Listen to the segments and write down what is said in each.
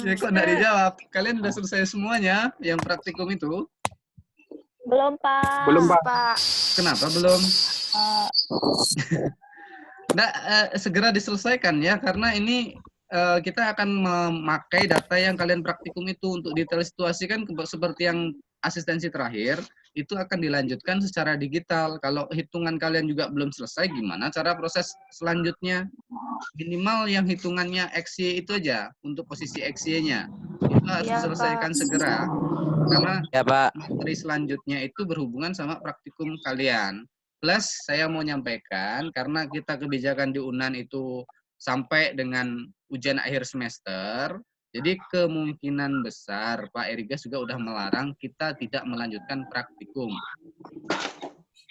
Ya kok nggak dijawab? Kalian udah selesai semuanya yang praktikum itu? Belum, Pak. Belum, Pak. Pak. Kenapa belum? Nggak, segera diselesaikan ya, karena ini kita akan memakai data yang kalian praktikum itu untuk detail situasi kan seperti yang asistensi terakhir, itu akan dilanjutkan secara digital. Kalau hitungan kalian juga belum selesai, gimana cara proses selanjutnya? Minimal yang hitungannya XY itu aja, untuk posisi XY-nya. Itu harus Ya, diselesaikan Pak. segera. Karena Ya, Pak. materi selanjutnya itu berhubungan sama praktikum kalian. Plus saya mau nyampaikan karena kita kebijakan di UNAN itu sampai dengan ujian akhir semester, jadi kemungkinan besar Pak Erigas juga udah melarang kita tidak melanjutkan praktikum.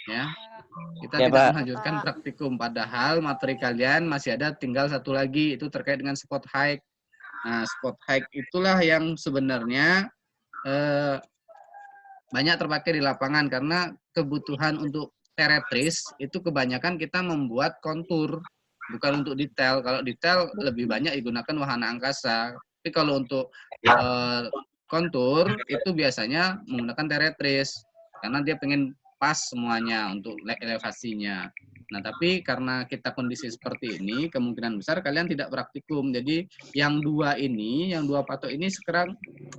Ya, kita Ya, tidak Pak. melanjutkan praktikum. Padahal materi kalian masih ada tinggal satu lagi, itu terkait dengan spot hike. Nah, spot hike itulah yang sebenarnya banyak terpakai di lapangan karena kebutuhan untuk teretris itu kebanyakan kita membuat kontur, bukan untuk detail. Kalau detail lebih banyak digunakan wahana angkasa. Tapi kalau untuk kontur itu biasanya menggunakan teretris karena dia pengen pas semuanya untuk elevasinya. Nah, tapi karena kita kondisi seperti ini, kemungkinan besar kalian tidak praktikum. Jadi yang dua patok ini sekarang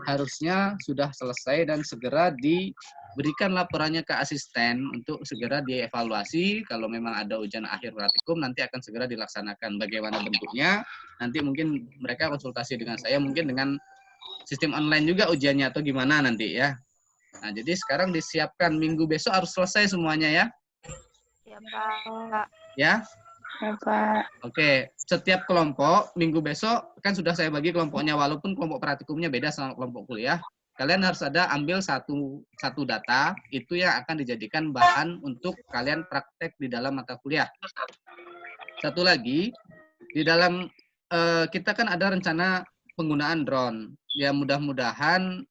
harusnya sudah selesai dan segera diberikan laporannya ke asisten untuk segera dievaluasi. Kalau memang ada ujian akhir praktikum, nanti akan segera dilaksanakan. Bagaimana bentuknya, nanti mungkin mereka konsultasi dengan saya, mungkin dengan sistem online juga ujiannya atau gimana nanti ya. Nah, jadi sekarang disiapkan minggu besok harus selesai semuanya ya. Ya, Pak. Ya. Ya, Pak. Oke, setiap kelompok minggu besok kan sudah saya bagi kelompoknya, walaupun kelompok praktikumnya beda sama kelompok kuliah. Kalian harus ambil satu data itu yang akan dijadikan bahan untuk kalian praktek di dalam mata kuliah. Satu lagi, di dalam kita kan ada rencana penggunaan drone. Ya mudah-mudahan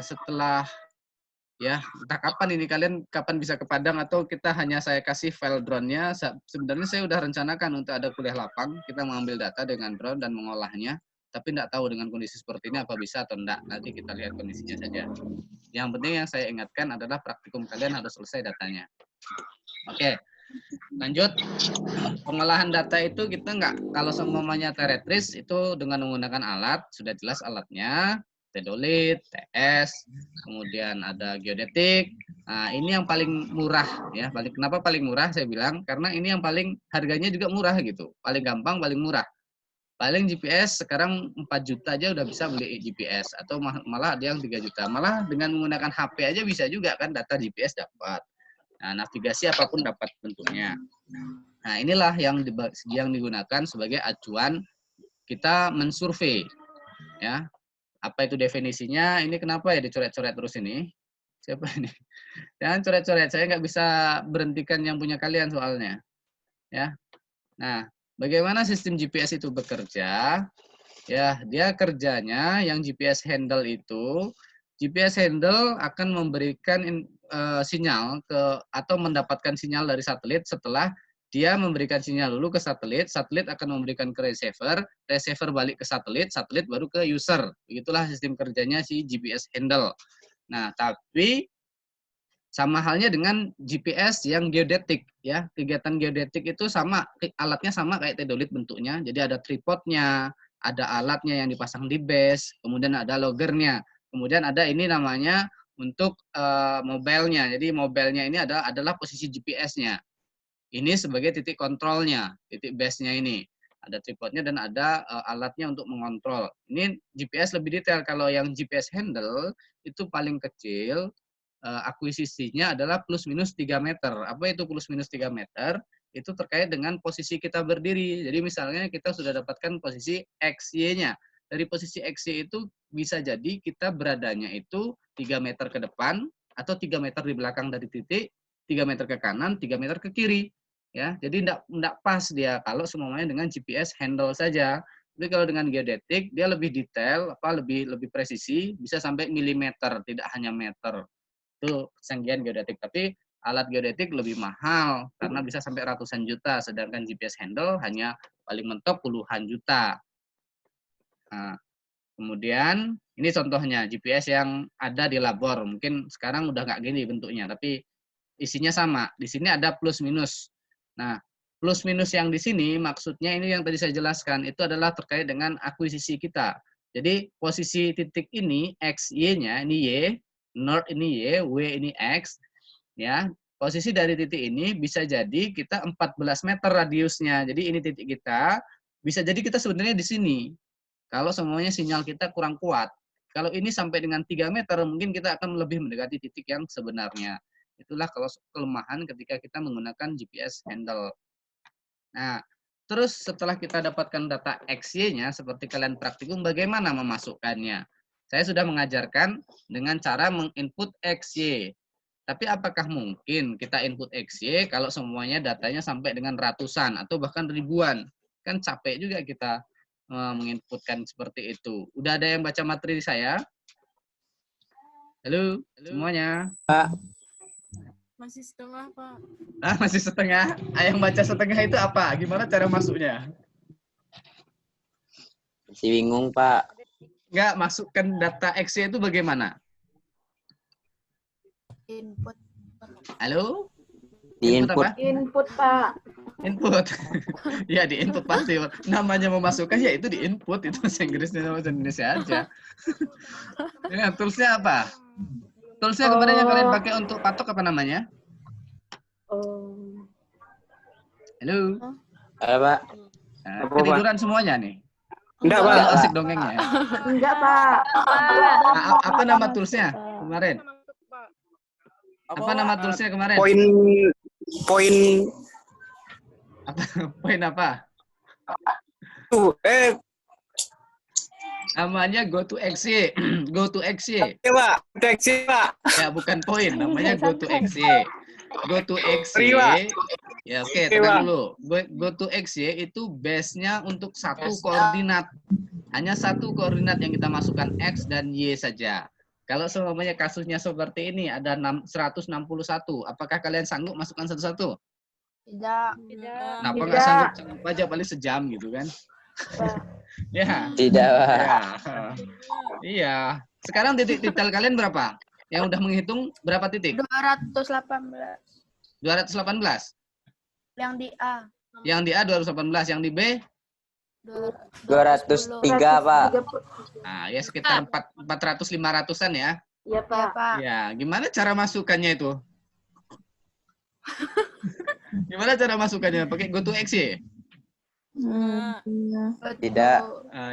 setelah ya entah kapan ini kalian kapan bisa ke Padang atau kita hanya saya kasih file drone-nya. Sebenarnya saya udah rencanakan untuk ada kuliah lapang, kita mengambil data dengan drone dan mengolahnya, tapi tidak tahu dengan kondisi seperti ini apa bisa atau enggak. Nanti kita lihat kondisinya saja. Yang penting yang saya ingatkan adalah praktikum kalian harus selesai datanya. Oke, lanjut. Pengolahan data itu kita nggak, kalau semuanya teretris itu dengan menggunakan alat, sudah jelas alatnya, tedolit, TS, kemudian ada geodetik. Nah, ini yang paling murah ya. Kenapa paling murah saya bilang? Karena ini yang paling harganya juga murah gitu. Paling gampang, paling murah. Paling GPS sekarang 4 juta aja udah bisa beli GPS atau malah ada yang 3 juta. Malah dengan menggunakan HP aja bisa juga kan data GPS dapat. Nah, navigasi apapun dapat bentuknya. Nah, inilah yang digunakan sebagai acuan kita mensurvei ya. Apa itu definisinya? Ini kenapa ya dicoret-coret terus ini? Siapa ini? Jangan coret-coret, saya nggak bisa berhentikan yang punya kalian soalnya. Ya. Nah, bagaimana sistem GPS itu bekerja? Ya, dia kerjanya yang GPS handle itu, GPS handle akan memberikan sinyal atau mendapatkan sinyal dari satelit setelah dia memberikan sinyal dulu ke satelit, satelit akan memberikan ke receiver, receiver balik ke satelit, satelit baru ke user. Begitulah sistem kerjanya si GPS handle. Nah, tapi sama halnya dengan GPS yang geodetik ya. Kegiatan geodetik itu sama, alatnya sama kayak tedolit bentuknya. Jadi ada tripodnya, ada alatnya yang dipasang di base, kemudian ada loggernya. Kemudian ada ini namanya untuk mobilenya. Jadi mobilenya ini adalah posisi GPS-nya. Ini sebagai titik kontrolnya, titik base-nya ini. Ada tripodnya dan ada alatnya untuk mengontrol. Ini GPS lebih detail. Kalau yang GPS handle itu paling kecil, akuisisinya adalah plus minus 3 meter. Apa itu plus minus 3 meter? Itu terkait dengan posisi kita berdiri. Jadi misalnya kita sudah dapatkan posisi XY-nya. Dari posisi XY itu bisa jadi kita beradanya itu 3 meter ke depan atau 3 meter di belakang dari titik, 3 meter ke kanan, 3 meter ke kiri. Ya, jadi enggak pas dia kalau semuanya dengan GPS handle saja. Tapi kalau dengan geodetik dia lebih detail, lebih presisi, bisa sampai milimeter, tidak hanya meter. Itu kesanggihan geodetik. Tapi alat geodetik lebih mahal karena bisa sampai ratusan juta, sedangkan GPS handle hanya paling mentok puluhan juta. Nah, Kemudian ini contohnya GPS yang ada di labor. Mungkin sekarang udah nggak gini bentuknya, tapi isinya sama. Di sini ada plus minus. Nah, plus minus yang di sini maksudnya ini yang tadi saya jelaskan, itu adalah terkait dengan akuisisi kita. Jadi posisi titik ini, X, Y-nya, ini Y, North ini Y, W ini X, ya. Posisi dari titik ini bisa jadi kita 14 meter radiusnya. Jadi ini titik kita, bisa jadi kita sebenarnya di sini. Kalau semuanya sinyal kita kurang kuat. Kalau ini sampai dengan 3 meter, mungkin kita akan lebih mendekati titik yang sebenarnya. Itulah kalau kelemahan ketika kita menggunakan GPS handle. Nah, terus setelah kita dapatkan data XY-nya, seperti kalian praktikum, bagaimana memasukkannya? Saya sudah mengajarkan dengan cara menginput XY. Tapi apakah mungkin kita input XY kalau semuanya datanya sampai dengan ratusan atau bahkan ribuan? Kan capek juga kita menginputkan seperti itu. Udah ada yang baca materi saya? Halo, semuanya? Pak, Masih setengah, Pak. Ah, masih setengah. Yang baca setengah itu apa? Gimana cara masuknya? masih bingung, Pak. Nggak, masukkan data XY itu bagaimana? Input. Halo? Di Input input. apa? Input, Pak. Input. Ya, di input pasti. Namanya memasukkan, ya itu di input. Itu bahasa Inggrisnya sama bahasa Indonesia aja. Ya, toolsnya apa? Toolsnya kemarin yang kalian pakai untuk patok apa namanya? Halo? Halo, Pak. Nah, Apa, Pak? ketiduran semuanya nih. Enggak, Pak. Terlalu asik dongengnya. Enggak, Pak. Nah, apa nama toolsnya kemarin? Apa nama toolsnya kemarin? Poin Apa, poin apa? tuh. Namanya go to XY. Go to XY. Pak. Deteksi, Pak. Ya, bukan poin. Namanya go to XY. Go to XY. Pak. Ya, oke, tenang dulu. Go to XY itu base-nya untuk satu koordinat. Hanya satu koordinat yang kita masukkan X dan Y saja. Kalau semuanya kasusnya seperti ini, ada 161. Apakah kalian sanggup masukkan satu-satu? Tidak. Kenapa nggak sanggup? Sanggup aja paling sejam gitu kan? Ya. Tidak, Pak. Ya. Iya. Sekarang titik detail kalian berapa? Yang udah menghitung berapa titik? 218. 218. Yang di A. Yang di A 218, yang di B 203, Pak. nah ya sekitar 400-500-an ya. Iya, Ya, Pak. Pak. Ya, gimana cara masukkannya itu? Gimana cara masukkannya? Pakai go to X ya? Tidak.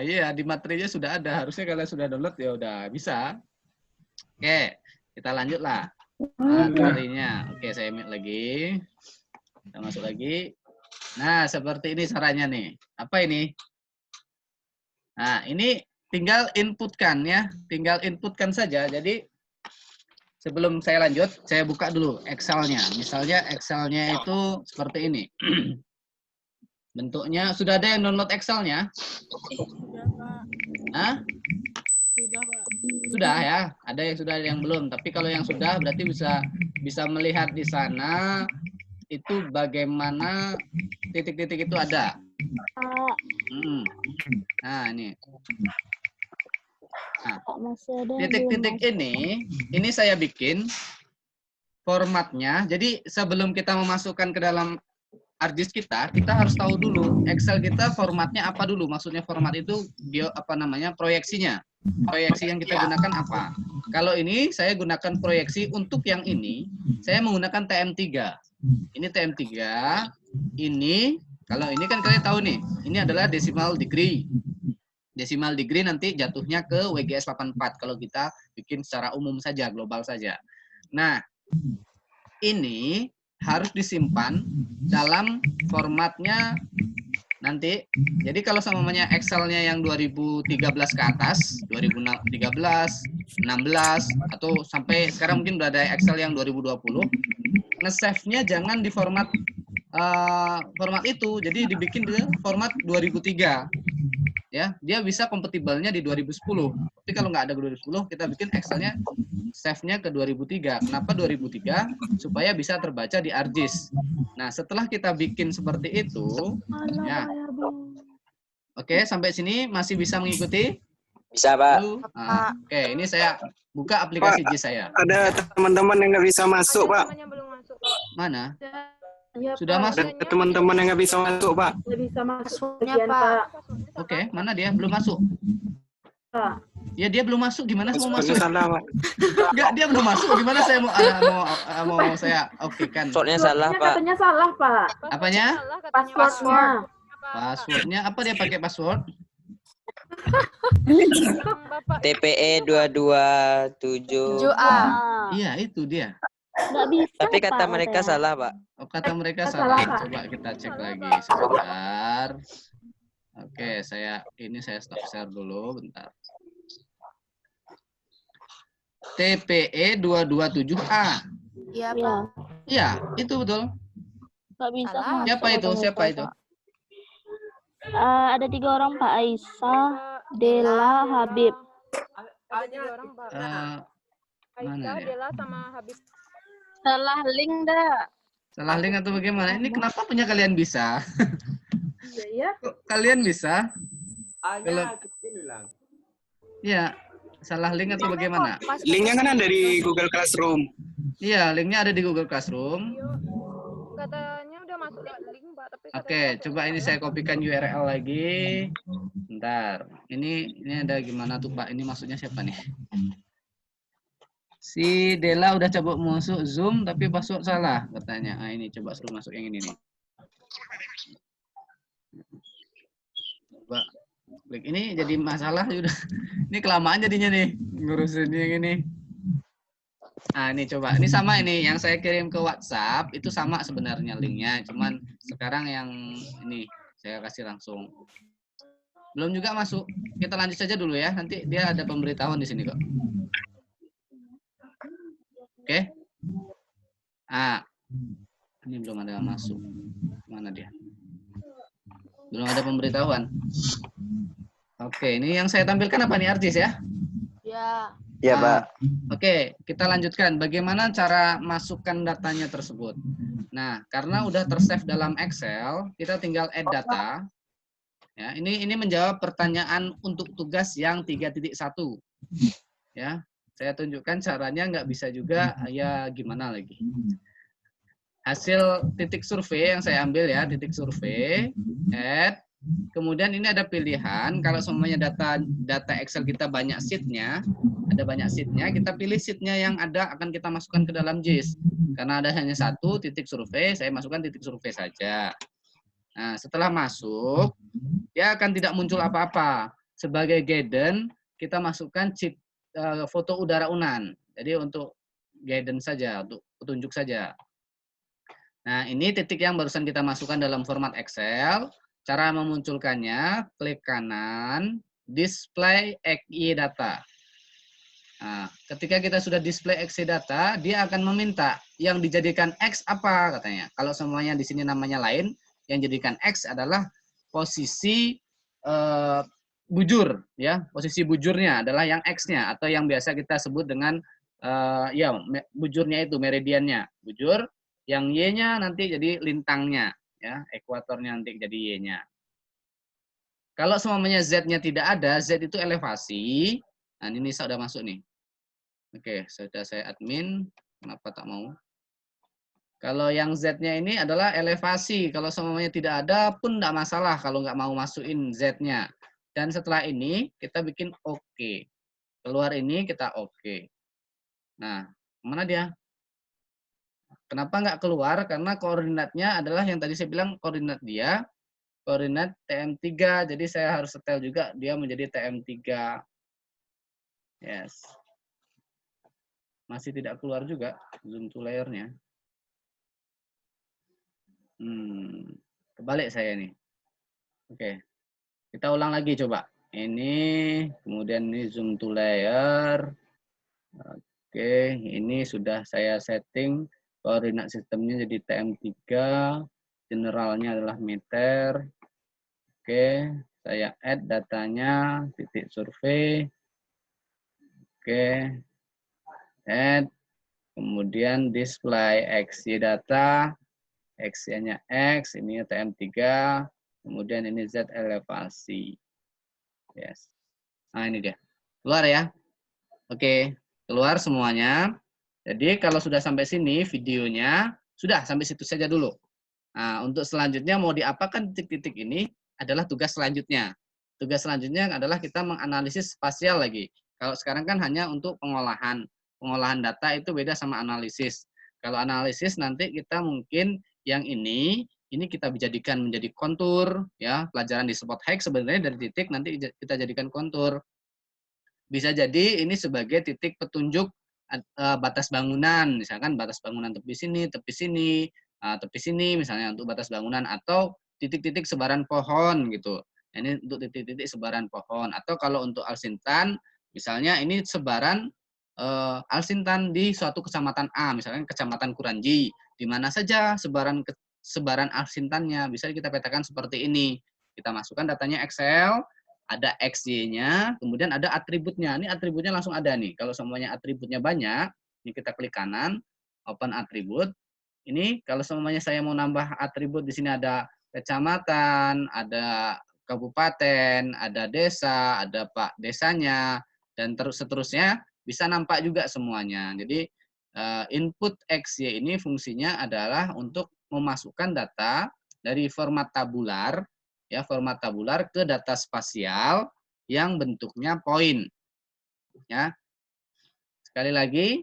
Iya, di materinya sudah ada. Harusnya kalian sudah download ya udah bisa. Oke, kita lanjut lah. Materinya. Oke, saya mute lagi. Kita masuk lagi. Nah, seperti ini caranya nih. Apa ini? Nah, ini tinggal inputkan ya. Tinggal inputkan saja. Jadi, sebelum saya lanjut, saya buka dulu Excel-nya. Misalnya Excel-nya itu seperti ini. Bentuknya, sudah ada yang download Excel-nya? Sudah, Pak. Hah? Sudah, Pak. Sudah ya, ada yang sudah, ada yang belum. Tapi kalau yang sudah berarti bisa melihat di sana itu bagaimana titik-titik itu ada. Nah, ini. Nah, titik-titik ini saya bikin formatnya. Jadi sebelum kita memasukkan ke dalam ArcGIS kita harus tahu dulu Excel kita formatnya apa dulu. Maksudnya format itu proyeksinya. Proyeksi yang kita gunakan apa? Kalau ini saya gunakan proyeksi untuk yang ini, saya menggunakan TM3. Ini TM3. Ini kalau ini kan kalian tahu nih, ini adalah decimal degree. Decimal degree nanti jatuhnya ke WGS 84 kalau kita bikin secara umum saja, global saja. Nah, ini harus disimpan dalam formatnya nanti. Jadi kalau semuanya Excel-nya yang 2013 ke atas, 2013, 16 atau sampai sekarang mungkin udah ada Excel yang 2020, nge-save-nya jangan di format itu. Jadi dibikin di format 2003. Ya, dia bisa kompatibelnya di 2010. Tapi kalau nggak ada 2010, kita bikin Excel-nya save-nya ke 2003. Kenapa 2003? Supaya bisa terbaca di ArcGIS. Nah, setelah kita bikin seperti itu, ya. Oke, sampai sini masih bisa mengikuti? Bisa, Pak. Halo? Nah, oke, ini saya buka aplikasi JIS saya. Ada teman-teman yang nggak bisa masuk, Pak. Mana? Ya, Sudah Pak. masuk? Ada teman-teman yang nggak bisa masuk, Pak. Nggak bisa masuk Passwordnya, bagian, Pak. Pak. Oke, mana dia? Belum masuk. Pak. Ya dia belum masuk, gimana mau masuk? Passwordnya salah, Pak. Enggak, dia belum masuk. Gimana saya mau saya oke kan? Soalnya salah, Passwordnya Pak. katanya salah, Pak. Apanya? Passwordnya. Passwordnya apa dia pakai password? TPE 227. 7A. Iya, itu dia. Nggak bisa. Tapi kata Pak, mereka katanya. salah, Pak. Oh, kata mereka Salah, salah. Pak. Coba kita cek lagi sebentar. Oke, saya stop share dulu bentar. TPE 227A. Iya, Iya, Pak. Iya, itu betul. nggak bisa Salah. masuk, Siapa itu? kata Siapa mereka, itu? Pak. Ada 3 orang, Pak. Aisyah, Dela, Habib. Mana dia? Salah link dah. Salah link atau bagaimana? Ini kenapa punya kalian bisa? Iya, ya. Kok kalian bisa? Kalau ya, salah link atau bagaimana? Linknya kan ada di Google Classroom. Iya, linknya ada di Google Classroom. Katanya udah masuk link, Pak, tapi Oke, coba ini saya kopikan URL lagi. Bentar. Ini ada gimana tuh Pak? Ini maksudnya siapa nih? Si Dela udah coba masuk Zoom tapi password salah katanya. Ah ini coba suruh masuk yang ini nih. Coba klik ini jadi masalah udah. Ini kelamaan jadinya nih ngurusin yang ini. Nah, ini coba. Ini sama ini yang saya kirim ke WhatsApp itu sama sebenarnya linknya, cuman sekarang yang ini saya kasih langsung. Belum juga masuk. Kita lanjut saja dulu ya. Nanti dia ada pemberitahuan di sini kok. Oke. Ah. Ini belum ada masuk. Mana dia? Belum ada pemberitahuan. Oke, ini yang saya tampilkan apa nih Artis ya? Ya. Iya, Pak. Oke, kita lanjutkan. Bagaimana cara masukkan datanya tersebut? Nah, karena udah tersave dalam Excel, kita tinggal add data. Ya, ini menjawab pertanyaan untuk tugas yang 3.1. Ya, saya tunjukkan caranya, nggak bisa juga, ya gimana lagi. Hasil titik survei yang saya ambil ya, titik survei, add. Kemudian ini ada pilihan, kalau semuanya data Excel kita banyak sheet-nya, ada banyak sheet-nya, kita pilih sheet-nya yang ada akan kita masukkan ke dalam JIS. Karena ada hanya satu titik survei, saya masukkan titik survei saja. Nah, setelah masuk, dia akan tidak muncul apa-apa. Sebagai guidance, kita masukkan chip foto udara UNAN. Jadi untuk guidance saja, untuk petunjuk saja. Nah, ini titik yang barusan kita masukkan dalam format Excel. Cara memunculkannya, klik kanan, display XY data. Nah, ketika kita sudah display XY data, dia akan meminta yang dijadikan X apa katanya. Kalau semuanya di sini namanya lain, yang jadikan X adalah posisi bujur, ya. Posisi bujurnya adalah yang X-nya atau yang biasa kita sebut dengan ya bujurnya itu meridiannya, bujur. Yang Y-nya nanti jadi lintangnya. Ya, ekuatornya nanti jadi Y-nya. Kalau semuanya Z-nya tidak ada, Z itu elevasi. Nah, ini sudah masuk nih. Oke, sudah saya admin. Kenapa tak mau? Kalau yang Z-nya ini adalah elevasi. Kalau semuanya tidak ada pun tidak masalah kalau nggak mau masukin Z-nya. Dan setelah ini kita bikin OK. Keluar ini kita OK. Nah, mana dia? Kenapa nggak keluar? Karena koordinatnya adalah yang tadi saya bilang koordinat dia, koordinat TM3. Jadi saya harus setel juga dia menjadi TM3. Yes. Masih tidak keluar juga zoom to layer-nya. Kebalik saya nih. Oke. Kita ulang lagi coba. Ini, kemudian ini zoom to layer. Oke, ini sudah saya setting. Koordinat sistemnya jadi TM3, generalnya adalah meter. Oke, saya add datanya, titik survei. Oke, add. Kemudian display XY data, XY-nya X, ini TM3. Kemudian ini Z elevasi. Yes. Nah, ini dia. Keluar ya. Oke, keluar semuanya. Jadi kalau sudah sampai sini videonya, sudah sampai situ saja dulu. Nah, untuk selanjutnya mau diapakan titik-titik ini adalah tugas selanjutnya. Tugas selanjutnya adalah kita menganalisis spasial lagi. Kalau sekarang kan hanya untuk pengolahan. Pengolahan data itu beda sama analisis. Kalau analisis nanti kita mungkin yang ini kita jadikan menjadi kontur, ya. Pelajaran di spot hike sebenarnya dari titik nanti kita jadikan kontur. Bisa jadi ini sebagai titik petunjuk batas bangunan, misalkan batas bangunan tepi sini, misalnya untuk batas bangunan, atau titik-titik sebaran pohon gitu. Ini untuk titik-titik sebaran pohon. Atau kalau untuk alsintan, misalnya ini sebaran alsintan di suatu kecamatan A, misalnya kecamatan Kuranji. Di mana saja sebaran alsintannya bisa kita petakan seperti ini. Kita masukkan datanya Excel, ada XY-nya, kemudian ada atributnya. Ini atributnya langsung ada nih. Kalau semuanya atributnya banyak, ini kita klik kanan, open atribut. Ini kalau semuanya saya mau nambah atribut, di sini ada kecamatan, ada kabupaten, ada desa, ada Pak desanya, dan terus seterusnya bisa nampak juga semuanya. Jadi input XY ini fungsinya adalah untuk memasukkan data dari format tabular, ya, format tabular ke data spasial yang bentuknya poin. Ya. Sekali lagi,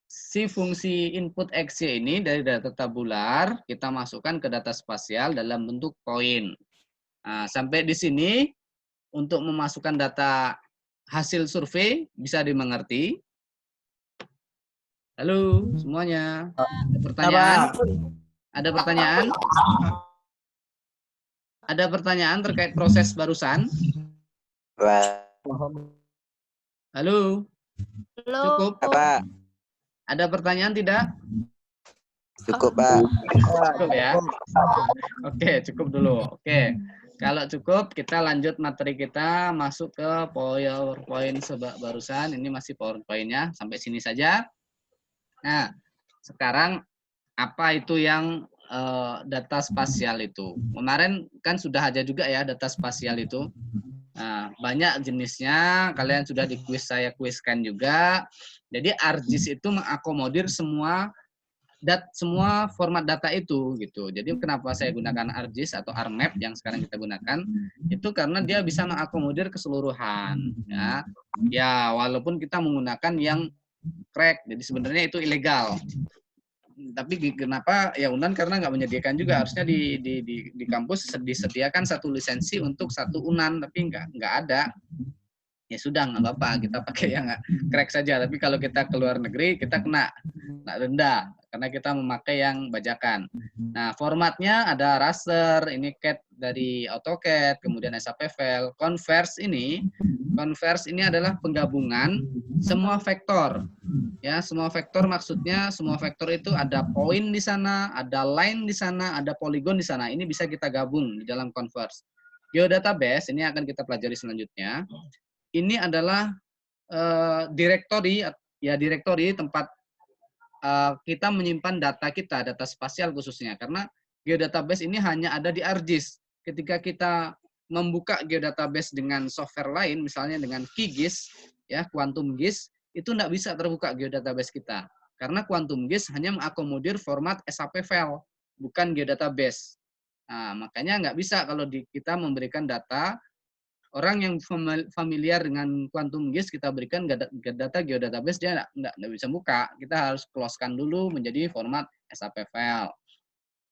si fungsi input XY ini dari data tabular kita masukkan ke data spasial dalam bentuk poin. Nah, sampai di sini untuk memasukkan data hasil survei bisa dimengerti. Halo semuanya. Ada pertanyaan? Ada pertanyaan? Ada pertanyaan terkait proses barusan? Halo? Cukup? Pak. Ada pertanyaan tidak? Cukup, Pak. Cukup ya? Oke, cukup dulu. Oke, kalau cukup kita lanjut materi kita, masuk ke PowerPoint barusan. Ini masih PowerPoint-nya, sampai sini saja. Nah, sekarang apa itu yang data spasial itu? Kemarin kan sudah ada juga ya data spasial itu. Nah, banyak jenisnya, kalian sudah di kuis, saya kuiskan juga. Jadi ArcGIS itu mengakomodir semua format data itu gitu. Jadi kenapa saya gunakan ArcGIS atau ArcMap yang sekarang kita gunakan itu karena dia bisa mengakomodir keseluruhan, ya. Ya, walaupun kita menggunakan yang crack, jadi sebenarnya itu ilegal. Tapi kenapa ya Unan, karena nggak menyediakan juga, harusnya di kampus disediakan satu lisensi untuk satu Unan, tapi nggak ada. Ya sudah, nggak apa-apa, kita pakai yang crack saja. Tapi kalau kita ke luar negeri kita kena denda karena kita memakai yang bajakan. Nah, formatnya ada raster, ini CAD dari AutoCAD, kemudian SAP file. Converse ini adalah penggabungan semua vektor. Ya, semua vektor maksudnya semua vektor itu ada poin di sana, ada line di sana, ada poligon di sana. Ini bisa kita gabung di dalam Converse. Geodatabase ini akan kita pelajari selanjutnya. Ini adalah direktori tempat kita menyimpan data kita, data spasial khususnya. Karena geodatabase ini hanya ada di ArcGIS. Ketika kita membuka geodatabase dengan software lain, misalnya dengan QGIS, ya, Quantum GIS, itu tidak bisa terbuka geodatabase kita. Karena Quantum GIS hanya mengakomodir format SAP file, bukan geodatabase. Nah, makanya nggak bisa kalau kita memberikan data. Orang yang familiar dengan Quantum GIS kita berikan data geodatabase, dia nggak bisa buka. Kita harus close-kan dulu menjadi format SAP file.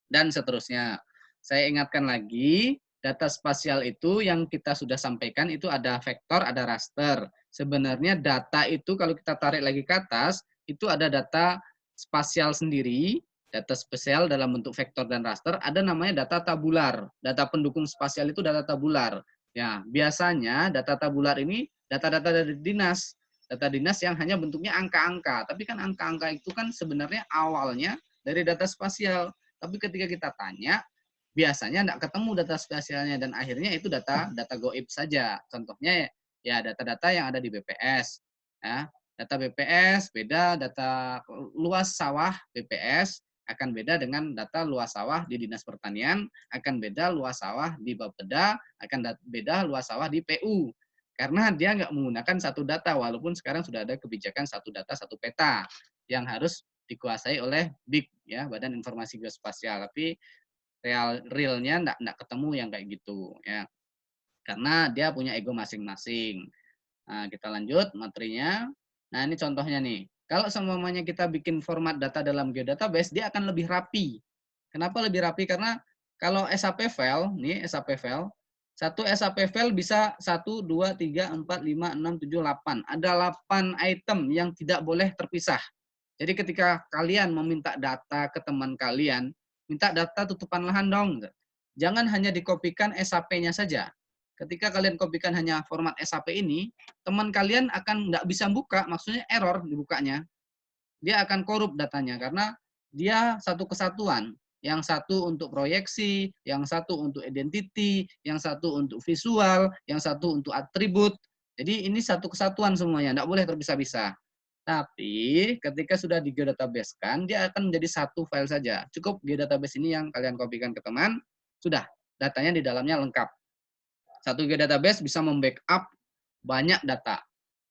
Dan seterusnya. Saya ingatkan lagi, data spasial itu yang kita sudah sampaikan itu ada vektor, ada raster. Sebenarnya data itu kalau kita tarik lagi ke atas, itu ada data spasial sendiri, data spasial dalam bentuk vektor dan raster, ada namanya data tabular. Data pendukung spasial itu data tabular. Ya, biasanya data tabular ini data-data dari dinas. Data dinas yang hanya bentuknya angka-angka. Tapi kan angka-angka itu kan sebenarnya awalnya dari data spasial. Tapi ketika kita tanya, biasanya tidak ketemu data spasialnya. Dan akhirnya itu data gaib saja. Contohnya ya data-data yang ada di BPS. Ya, data BPS beda, data luas sawah BPS akan beda dengan data luas sawah di Dinas Pertanian, akan beda luas sawah di Bapeda, akan beda luas sawah di PU. Karena dia nggak menggunakan satu data, walaupun sekarang sudah ada kebijakan satu data, satu peta yang harus dikuasai oleh BIG, ya, Badan Informasi Geospasial. Tapi realnya nggak ketemu yang kayak gitu, ya. Karena dia punya ego masing-masing. Nah, kita lanjut materinya. Nah, ini contohnya nih. Kalau semuanya kita bikin format data dalam geodatabase, dia akan lebih rapi. Kenapa lebih rapi? Karena kalau SAP file, nih SAP file, satu SAP file bisa 1, 2, 3, 4, 5, 6, 7, 8. Ada 8 item yang tidak boleh terpisah. Jadi ketika kalian meminta data ke teman kalian, minta data tutupan lahan dong. Jangan hanya dikopikan SAP-nya saja. Ketika kalian kopikan hanya format SAP ini, teman kalian akan nggak bisa buka, maksudnya error dibukanya. Dia akan korup datanya, karena dia satu kesatuan. Yang satu untuk proyeksi, yang satu untuk identity, yang satu untuk visual, yang satu untuk atribut. Jadi ini satu kesatuan semuanya, nggak boleh terpisah-pisah. Tapi ketika sudah di geodatabase-kan, dia akan menjadi satu file saja. Cukup geodatabase ini yang kalian kopikan ke teman, sudah, datanya di dalamnya lengkap. Satu geodatabase bisa membackup banyak data.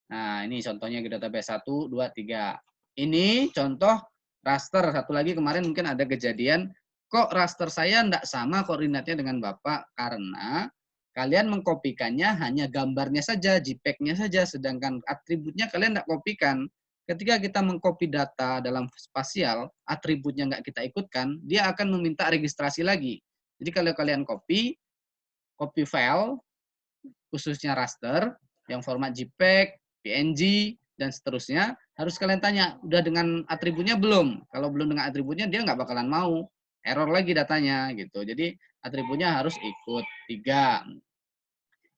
Nah, ini contohnya geodatabase 1, 2, 3. Ini contoh raster. Satu lagi kemarin mungkin ada kejadian, kok raster saya enggak sama koordinatnya dengan Bapak, karena kalian mengkopikannya hanya gambarnya saja, JPEG-nya saja, sedangkan atributnya kalian enggak kopikan. Ketika kita mengcopy data dalam spasial, atributnya enggak kita ikutkan, dia akan meminta registrasi lagi. Jadi kalau kalian copy file, khususnya raster, yang format JPEG, PNG, dan seterusnya, harus kalian tanya, udah dengan atributnya belum? Kalau belum dengan atributnya, dia nggak bakalan mau. Error lagi datanya, gitu. Jadi, atributnya harus ikut 3.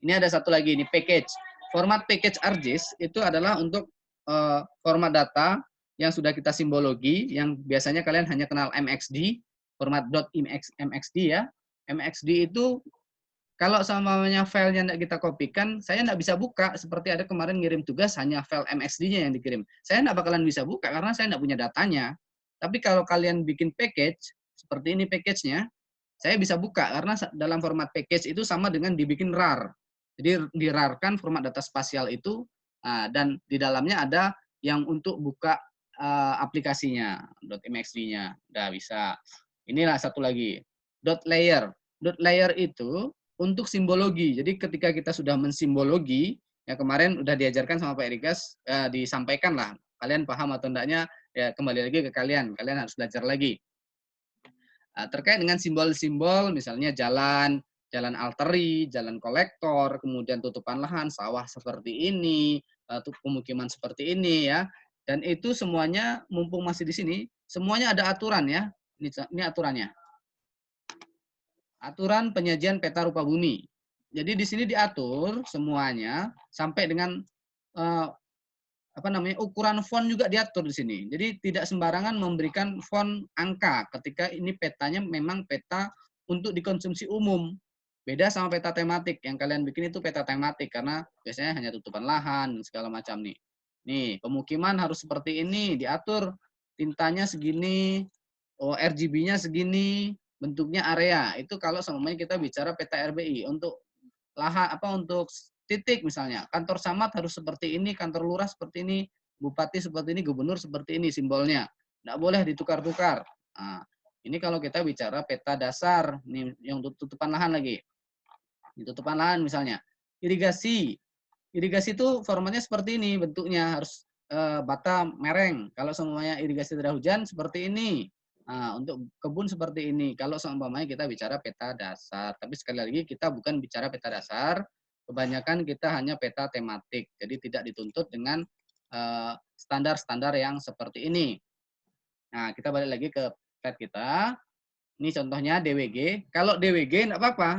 Ini ada satu lagi, ini package. Format package ArcGIS itu adalah untuk format data yang sudah kita simbologi, yang biasanya kalian hanya kenal MXD, format .mxd ya. MXD itu kalau samanya filenya tidak kita kopikan, saya tidak bisa buka. Seperti ada kemarin ngirim tugas, hanya file MXD-nya yang dikirim. Saya tidak bakalan bisa buka, karena saya tidak punya datanya. Tapi kalau kalian bikin package, seperti ini package-nya, saya bisa buka, karena dalam format package itu sama dengan dibikin RAR. Jadi, di-RAR-kan format data spasial itu, dan di dalamnya ada yang untuk buka aplikasinya, .mxd-nya. Udah bisa. Inilah satu lagi, .layer. .layer itu untuk simbologi. Jadi ketika kita sudah mensimbologi, ya kemarin udah diajarkan sama Pak Erikas, disampaikan lah. Kalian paham atau enggaknya, ya kembali lagi ke kalian. Kalian harus belajar lagi. Terkait dengan simbol-simbol, misalnya jalan arteri, jalan kolektor, kemudian tutupan lahan, sawah seperti ini, pemukiman seperti ini, ya. Dan itu semuanya, mumpung masih di sini, semuanya ada aturan, ya. Ini aturannya. Aturan penyajian peta rupa bumi. Jadi di sini diatur semuanya sampai dengan ukuran font juga diatur di sini. Jadi tidak sembarangan memberikan font angka ketika ini petanya memang peta untuk dikonsumsi umum. Beda sama peta tematik. Yang kalian bikin itu peta tematik karena biasanya hanya tutupan lahan segala macam nih. Nih, pemukiman harus seperti ini, diatur tintanya segini, RGB-nya segini, bentuknya area. Itu kalau semuanya kita bicara peta RBI. Untuk lahan untuk titik misalnya, kantor camat harus seperti ini, kantor lurah seperti ini, bupati seperti ini, gubernur seperti ini simbolnya. Nggak boleh ditukar-tukar. Nah, ini kalau kita bicara peta dasar, ini yang tutupan lahan lagi. Di tutupan lahan misalnya. Irigasi. Irigasi itu formatnya seperti ini, bentuknya harus bata mereng. Kalau semuanya irigasi tidak hujan seperti ini. Nah, untuk kebun seperti ini. Kalau seumpamanya kita bicara peta dasar. Tapi sekali lagi kita bukan bicara peta dasar. Kebanyakan kita hanya peta tematik. Jadi tidak dituntut dengan standar-standar yang seperti ini. Nah, kita balik lagi ke slide kita. Ini contohnya DWG. Kalau DWG enggak apa-apa.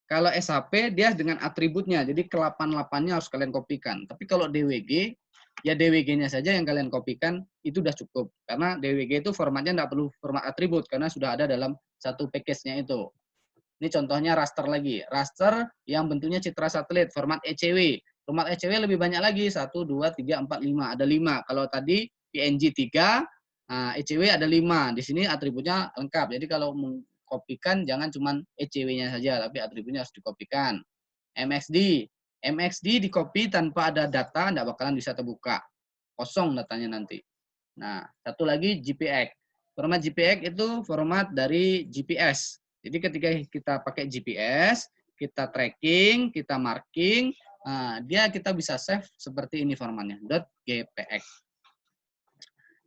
Kalau SAP dia dengan atributnya. Jadi ke-8-8-nya harus kalian kopikan. Tapi kalau DWG, ya DWG-nya saja yang kalian kopikan, itu udah cukup. Karena DWG itu formatnya enggak perlu format atribut, karena sudah ada dalam satu package-nya itu. Ini contohnya raster lagi. Raster yang bentuknya citra satelit, format ECW. Format ECW lebih banyak lagi, 1, 2, 3, 4, 5. Ada 5. Kalau tadi PNG 3, ECW ada 5. Di sini atributnya lengkap. Jadi kalau mengkopikan, jangan cuma ECW-nya saja, tapi atributnya harus dikopikan. MXD. MXD di copy tanpa ada data, nggak bakalan bisa terbuka. Kosong datanya nanti. Nah, satu lagi GPX. Format GPX itu format dari GPS. Jadi ketika kita pakai GPS, kita tracking, kita marking, dia kita bisa save seperti ini formatnya, .gpx.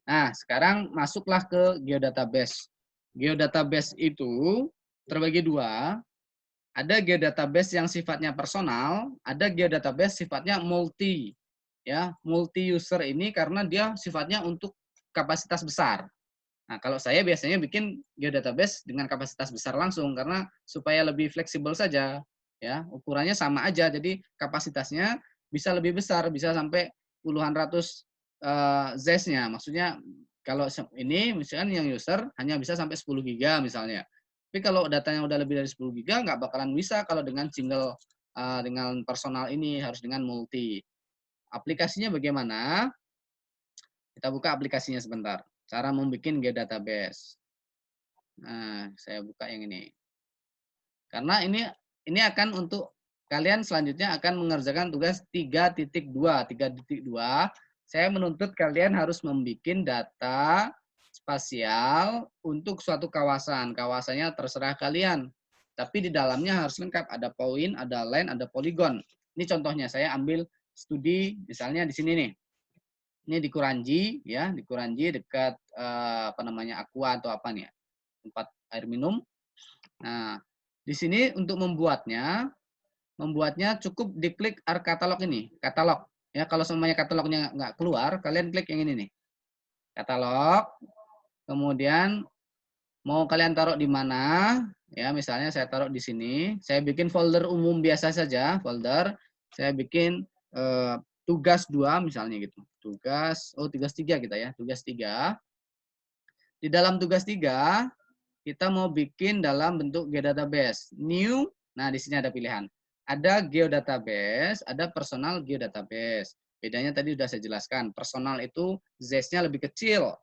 Nah, sekarang masuklah ke geodatabase. Geodatabase itu terbagi dua. Ada geodatabase yang sifatnya personal, ada geodatabase sifatnya multi. Ya, multi user ini karena dia sifatnya untuk kapasitas besar. Nah, kalau saya biasanya bikin geodatabase dengan kapasitas besar langsung karena supaya lebih fleksibel saja, ya. Ukurannya sama aja, jadi kapasitasnya bisa lebih besar, bisa sampai puluhan ratus ZES-nya. Maksudnya kalau ini misalnya yang user hanya bisa sampai 10 giga misalnya. Tapi kalau datanya udah lebih dari 10 giga nggak bakalan bisa kalau dengan single dengan personal ini, harus dengan multi. Aplikasinya bagaimana? Kita buka aplikasinya sebentar. Cara membuat geodatabase. Nah, saya buka yang ini. Karena ini akan untuk kalian selanjutnya akan mengerjakan tugas 3.2. 3.2, saya menuntut kalian harus membuat data spasial untuk suatu kawasan. Kawasannya terserah kalian. Tapi di dalamnya harus lengkap. Ada poin, ada line, ada poligon. Ini contohnya, saya ambil studi misalnya di sini nih. Ini di Kuranji, ya, di Kuranji dekat Aqua atau apa nih, tempat air minum. Nah, di sini untuk membuatnya cukup diklik katalog ini, katalog. Ya, kalau semuanya katalognya nggak keluar, kalian klik yang ini nih, katalog. Kemudian mau kalian taruh di mana? Ya, misalnya saya taruh di sini. Saya bikin folder umum biasa saja, folder. Saya bikin tugas 2 misalnya gitu. Tugas 3 kita ya, tugas 3. Di dalam tugas 3 kita mau bikin dalam bentuk geodatabase. New, nah di sini ada pilihan. Ada geodatabase, ada personal geodatabase. Bedanya tadi sudah saya jelaskan. Personal itu ZES-nya lebih kecil.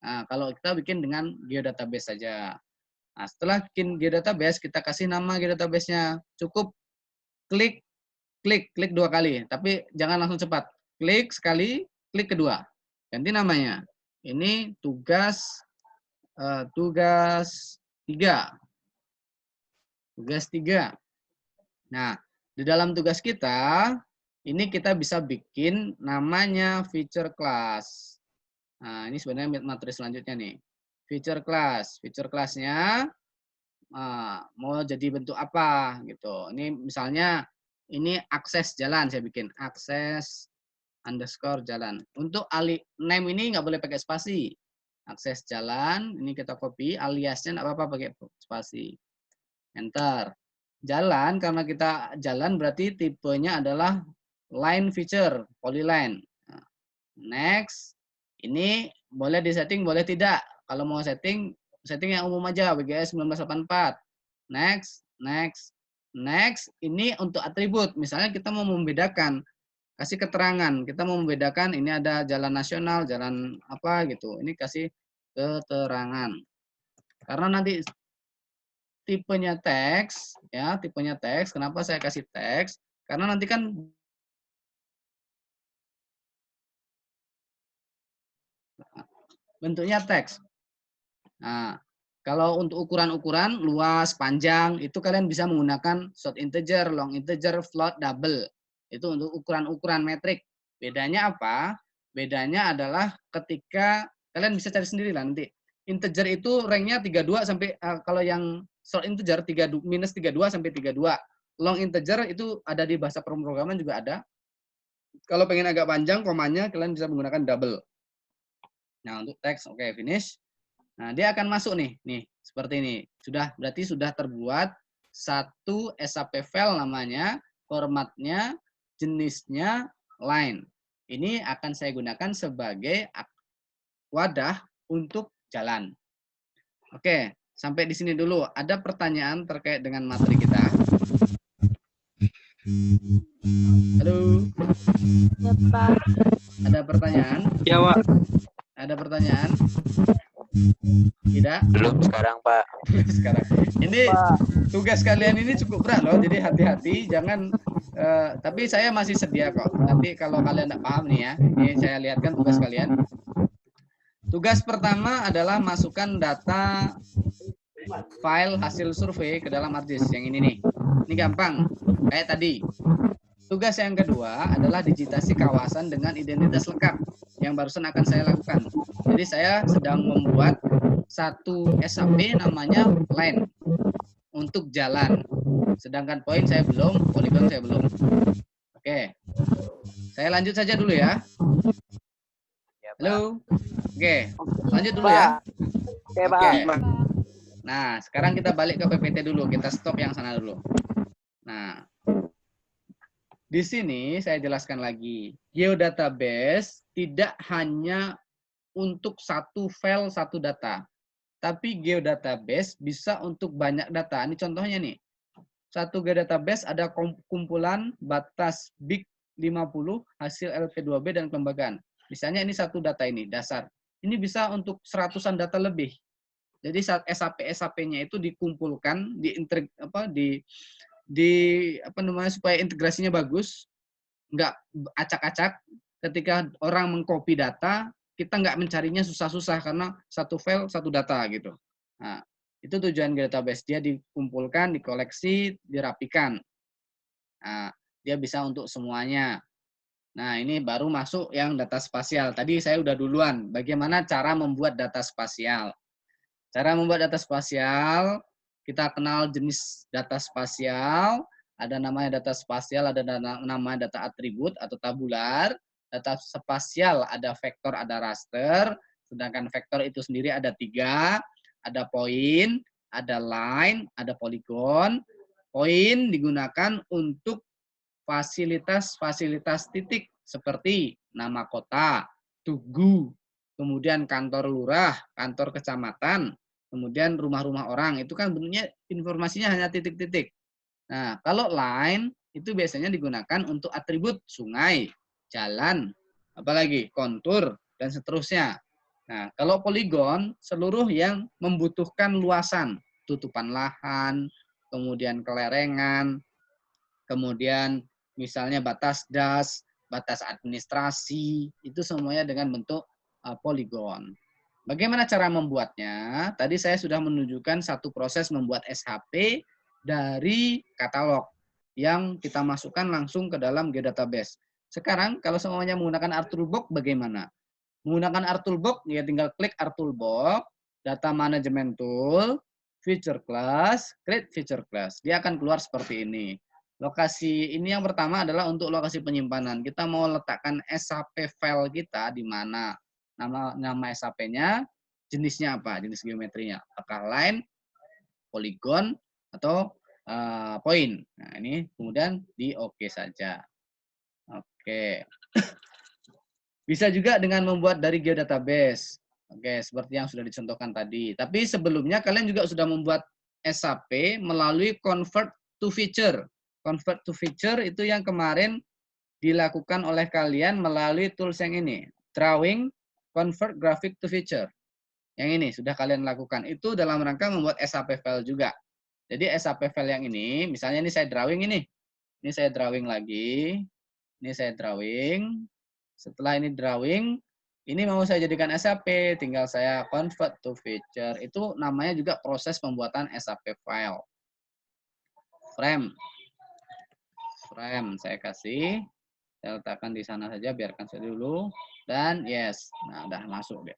Nah, kalau kita bikin dengan geodatabase saja. Nah, setelah bikin geodatabase, kita kasih nama geodatabase-nya. Cukup klik 2 kali, tapi jangan langsung cepat. Klik sekali, klik kedua. Ganti namanya. Ini tugas 3. Tugas 3. Nah, di dalam tugas kita, ini kita bisa bikin namanya feature class. Nah, ini sebenarnya materi selanjutnya nih. Feature class. Feature class-nya mau jadi bentuk apa gitu. Ini misalnya ini akses jalan, saya bikin akses _ jalan. Untuk name ini nggak boleh pakai spasi. Akses jalan, ini kita copy, aliasnya nggak apa-apa pakai spasi. Enter. Jalan, karena kita jalan berarti tipenya adalah line feature, polyline. Next, ini boleh disetting, boleh tidak. Kalau mau setting yang umum aja, WGS 1984. Next, next. Next, ini untuk atribut. Misalnya kita mau membedakan, kasih keterangan. Kita mau membedakan ini ada jalan nasional, jalan apa gitu. Ini kasih keterangan. Karena nanti tipenya teks, ya, tipenya teks. Kenapa saya kasih teks? Karena nanti kan bentuknya teks. Nah, kalau untuk ukuran-ukuran luas, panjang, itu kalian bisa menggunakan short integer, long integer, float, double. Itu untuk ukuran-ukuran metrik. Bedanya apa? Bedanya adalah ketika kalian bisa cari sendiri lah nanti. Integer itu rank-nya 32 sampai kalau yang short integer minus 32 sampai 32. Long integer itu ada di bahasa pemrograman juga ada. Kalau pengen agak panjang komanya kalian bisa menggunakan double. Nah, untuk teks oke, finish. Nah, dia akan masuk nih seperti ini. Berarti sudah terbuat satu SAP file namanya, formatnya, jenisnya, line. Ini akan saya gunakan sebagai wadah untuk jalan. Oke, sampai di sini dulu. Ada pertanyaan terkait dengan materi kita? Halo? Ya, Pak. Ada pertanyaan? Ya, Pak. Ada pertanyaan? Tidak? Belum sekarang, Pak. Sekarang. Ini tugas kalian ini cukup berat loh, jadi hati-hati, jangan Tapi saya masih sedia kok. Nanti kalau kalian tidak paham nih ya, ini saya lihatkan tugas kalian. Tugas pertama adalah masukkan data file hasil survei ke dalam hard disk. Yang ini nih. Ini gampang, kayak tadi. Tugas yang kedua adalah digitasi kawasan dengan identitas lengkap yang barusan akan saya lakukan. Jadi saya sedang membuat satu SAP namanya line untuk jalan. Sedangkan poin saya belum, poligon saya belum. Oke. Saya lanjut saja dulu ya. Halo. Oke, lanjut dulu ya. Oke, Pak. Oke. Nah, sekarang kita balik ke PPT dulu. Kita stop yang sana dulu. Nah, di sini saya jelaskan lagi. Geodatabase tidak hanya untuk satu file, satu data. Tapi geodatabase bisa untuk banyak data. Ini contohnya nih. Satu geodatabase ada kumpulan batas big 50, hasil LP2B, dan kelembagaan. Misalnya ini satu data ini, dasar. Ini bisa untuk seratusan data lebih. Jadi saat SAP-nya itu dikumpulkan, supaya integrasinya bagus, nggak acak-acak. Ketika orang mengcopy data, kita nggak mencarinya susah-susah karena satu file, satu data gitu. Nah, itu tujuan database. Dia dikumpulkan, dikoleksi, dirapikan. Nah, dia bisa untuk semuanya. Nah, ini baru masuk yang data spasial. Tadi saya udah duluan. Bagaimana cara membuat data spasial? Cara membuat data spasial, kita kenal jenis data spasial. Ada namanya data spasial, ada namanya data atribut atau tabular. Data spasial ada vektor, ada raster. Sedangkan vektor itu sendiri ada 3. Ada poin, ada line, ada poligon. Poin digunakan untuk fasilitas-fasilitas titik seperti nama kota, tugu, kemudian kantor lurah, kantor kecamatan, kemudian rumah-rumah orang. Itu kan bentuknya informasinya hanya titik-titik. Nah, kalau line itu biasanya digunakan untuk atribut sungai, jalan, apalagi kontur, dan seterusnya. Nah, kalau poligon, seluruh yang membutuhkan luasan, tutupan lahan, kemudian kelerengan, kemudian misalnya batas das, batas administrasi, itu semuanya dengan bentuk poligon. Bagaimana cara membuatnya? Tadi saya sudah menunjukkan satu proses membuat SHP dari katalog yang kita masukkan langsung ke dalam geodatabase. Sekarang kalau semuanya menggunakan ArToolbox bagaimana? Menggunakan ArToolbox, ya tinggal klik ArToolbox, Data Management Tool, Feature Class, Create Feature Class. Dia akan keluar seperti ini. Lokasi ini yang pertama adalah untuk lokasi penyimpanan. Kita mau letakkan SAP file kita di mana? Nama SAP-nya, jenisnya apa? Jenis geometrinya. Apakah line, poligon, atau poin. Nah, ini kemudian di oke saja. Oke. Bisa juga dengan membuat dari geodatabase. Oke, seperti yang sudah dicontohkan tadi. Tapi sebelumnya kalian juga sudah membuat SAP melalui convert to feature. Convert to feature itu yang kemarin dilakukan oleh kalian melalui tools yang ini. Drawing, convert graphic to feature. Yang ini sudah kalian lakukan. Itu dalam rangka membuat SAP file juga. Jadi SAP file yang ini, misalnya ini saya drawing ini. Ini saya drawing lagi. Ini saya drawing. Setelah ini drawing, ini mau saya jadikan SAP, tinggal saya convert to feature. Itu namanya juga proses pembuatan SAP file. Frame. Frame saya kasih. Saya letakkan di sana saja, biarkan saya dulu. Dan yes, nah udah masuk deh.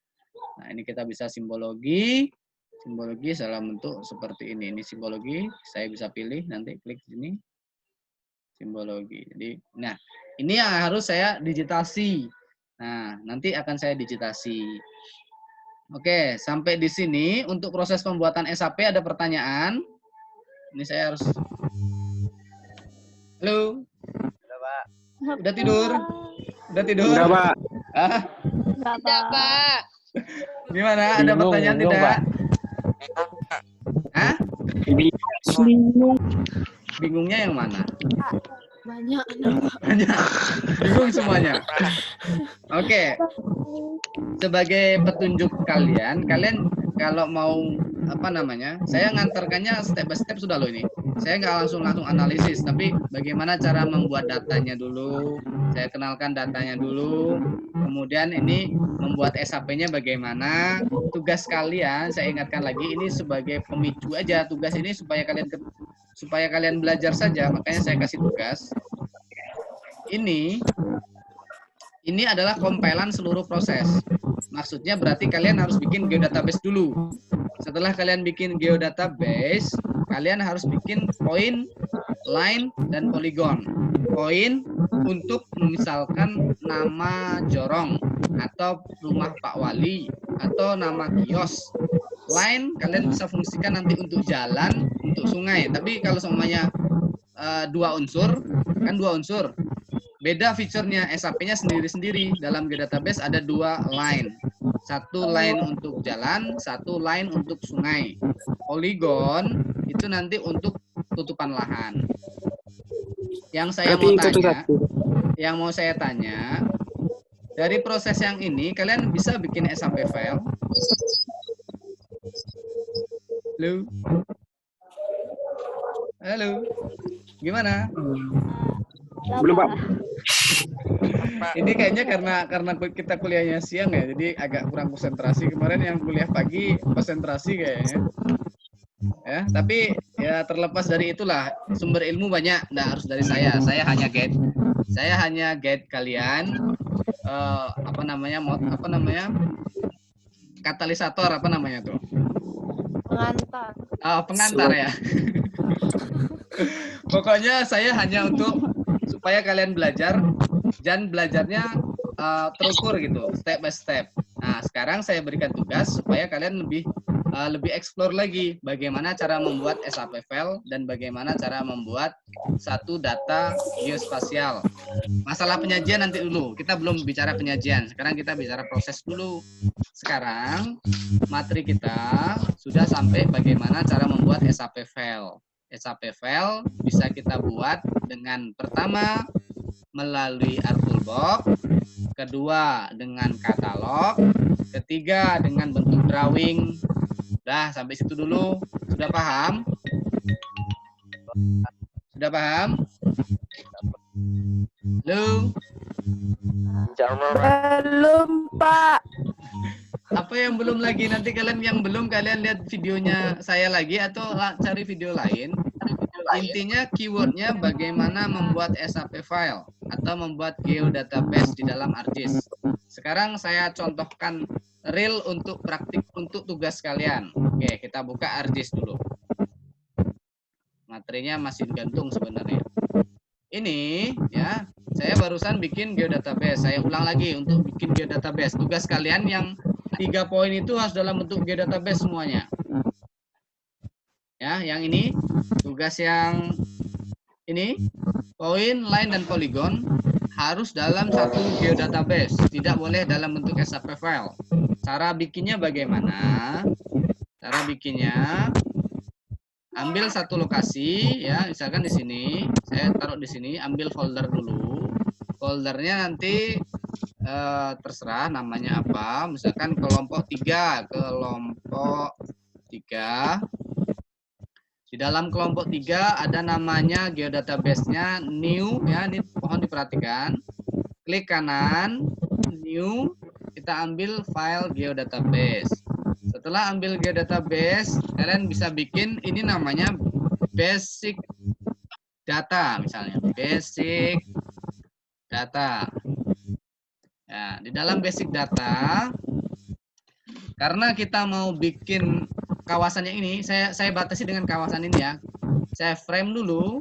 Nah ini kita bisa simbologi. Simbologi dalam bentuk seperti ini. Ini simbologi, saya bisa pilih, nanti klik sini. Simbologi. Jadi, nah ini yang harus saya digitasi. Nah, nanti akan saya digitasi. Oke, sampai di sini untuk proses pembuatan SAP ada pertanyaan. Ini saya harus. Halo. Udah tidur? Udah tidur? Enggak, Pak. Ah, Tidak, Pak. gimana? Ada pertanyaan tidak? Hah? Bingungnya yang mana? Banyak. Banyak. Bingung semuanya. Oke. Sebagai petunjuk kalian kalau mau apa namanya? Saya ngantarkannya step by step sudah loh ini. saya nggak langsung analisis, tapi bagaimana cara membuat datanya dulu. Saya kenalkan datanya dulu. Kemudian ini membuat SAP-nya bagaimana. Tugas kalian, saya ingatkan lagi, ini sebagai pemicu aja. Tugas ini supaya kalian belajar saja. Makanya saya kasih tugas. Ini adalah compilan seluruh proses. Maksudnya berarti kalian harus bikin geodatabase dulu. Setelah kalian bikin geodatabase, kalian harus bikin point, line, dan polygon. Point untuk misalkan nama jorong, atau rumah Pak Wali, atau nama kios. Line kalian bisa fungsikan nanti untuk jalan, untuk sungai. Tapi kalau semuanya dua unsur, kan dua unsur. Beda fiturnya, SAP-nya sendiri-sendiri. Dalam geodatabase ada dua line. Satu line untuk jalan, satu line untuk sungai. Polygon itu nanti untuk tutupan lahan. Yang saya mau tanya, dari proses yang ini, kalian bisa bikin SAP file. Halo? Halo? Gimana? Belum, Pak. Ini kayaknya karena kita kuliahnya siang ya, jadi agak kurang konsentrasi. Kemarin yang kuliah pagi konsentrasi kayaknya. Ya, tapi ya terlepas dari itulah, sumber ilmu banyak, nggak harus dari saya. Saya hanya guide kalian katalisator apa namanya tuh? Pengantar. Pengantar ya. Pokoknya saya hanya untuk supaya kalian belajar dan belajarnya terukur gitu, step by step. Nah, sekarang saya berikan tugas supaya kalian lebih explore lagi bagaimana cara membuat SAP file dan bagaimana cara membuat satu data geospasial. Masalah penyajian nanti dulu. Kita belum bicara penyajian. Sekarang kita bicara proses dulu. Sekarang materi kita sudah sampai bagaimana cara membuat SAP file. SAP file bisa kita buat dengan pertama melalui ArtToolbox, kedua dengan katalog, ketiga dengan bentuk drawing. Dah, sampai situ dulu. Sudah paham? Sudah paham? Halo? Belum, Pak. Apa yang belum lagi? Nanti kalian yang belum, kalian lihat videonya saya lagi atau cari video lain. Intinya keywordnya bagaimana membuat SAP file atau membuat geodatabase di dalam ArcGIS. Sekarang saya contohkan real untuk praktik untuk tugas kalian. Oke, kita buka ArcGIS dulu. Materinya masih digantung sebenarnya. Ini ya, saya barusan bikin geodatabase. Saya ulang lagi untuk bikin geodatabase. Tugas kalian yang 3 poin itu harus dalam bentuk geodatabase semuanya. Ya, yang ini tugas yang ini poin, line, dan polygon harus dalam satu geodatabase, tidak boleh dalam bentuk SAP file. Cara bikinnya bagaimana? Cara bikinnya, ambil satu lokasi ya, misalkan di sini, saya taruh di sini, ambil folder dulu. Foldernya nanti terserah namanya apa, misalkan kelompok 3, kelompok 3. Di dalam kelompok 3 ada namanya geodatabase-nya new ya, ini mohon diperhatikan. Klik kanan, new, kita ambil file geodatabase. Setelah ambil geodatabase, kalian bisa bikin ini namanya basic data misalnya, basic data. Ya, di dalam basic data, karena kita mau bikin kawasannya ini, saya batasi dengan kawasan ini ya. Saya frame dulu.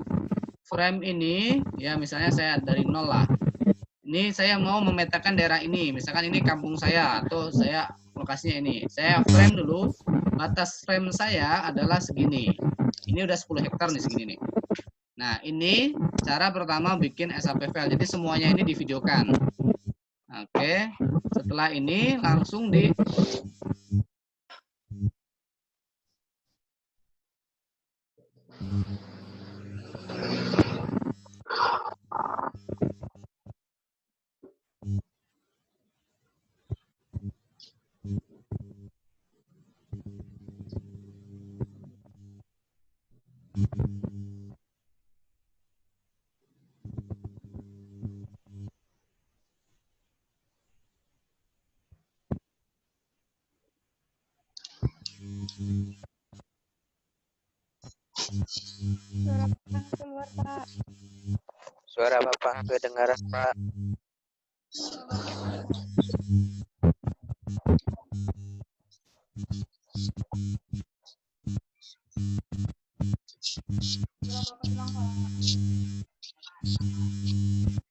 Frame ini ya, misalnya saya dari 0 lah. Ini saya mau memetakan daerah ini. Misalkan ini kampung saya atau saya lokasinya ini. Saya frame dulu. Batas frame saya adalah segini. Ini udah 10 hektar nih segini nih. Nah, ini cara pertama bikin SAP file. Jadi semuanya ini divideokan. Oke. Setelah ini langsung di Suara Bapak keluar, Pak. Suara Bapak kedengaran, Pak.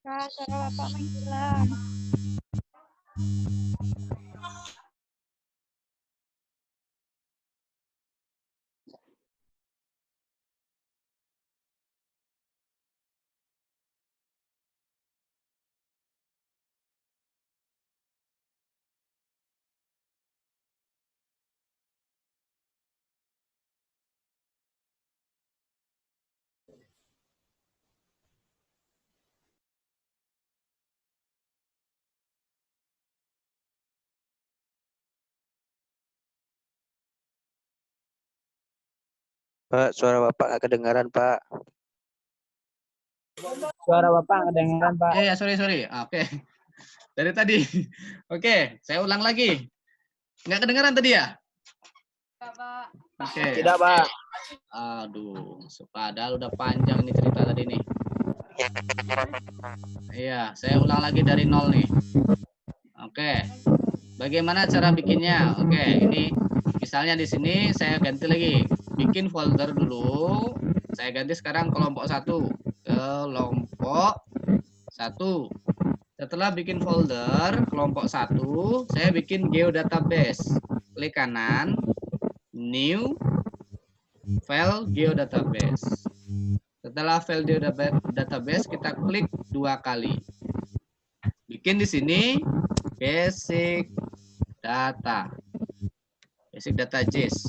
Kak, suara Bapak menghilang. Pak, suara Bapak nggak kedengaran, Pak. Suara Bapak kedengaran, Pak. Ya, sorry. Oke. Dari tadi. Oke, saya ulang lagi. Nggak kedengaran tadi ya? Oke. Tidak, Pak. Aduh, padahal udah panjang nih cerita tadi nih. Iya, saya ulang lagi dari nol nih. Oke. Bagaimana cara bikinnya? Oke, ini misalnya di sini saya ganti lagi. Bikin folder dulu. Saya ganti sekarang kelompok 1. Kelompok 1. Setelah bikin folder kelompok 1, saya bikin geodatabase. Klik kanan, new, file geodatabase. Setelah file geodatabase, kita klik 2 kali. Bikin di sini basic data. Basic data JIS.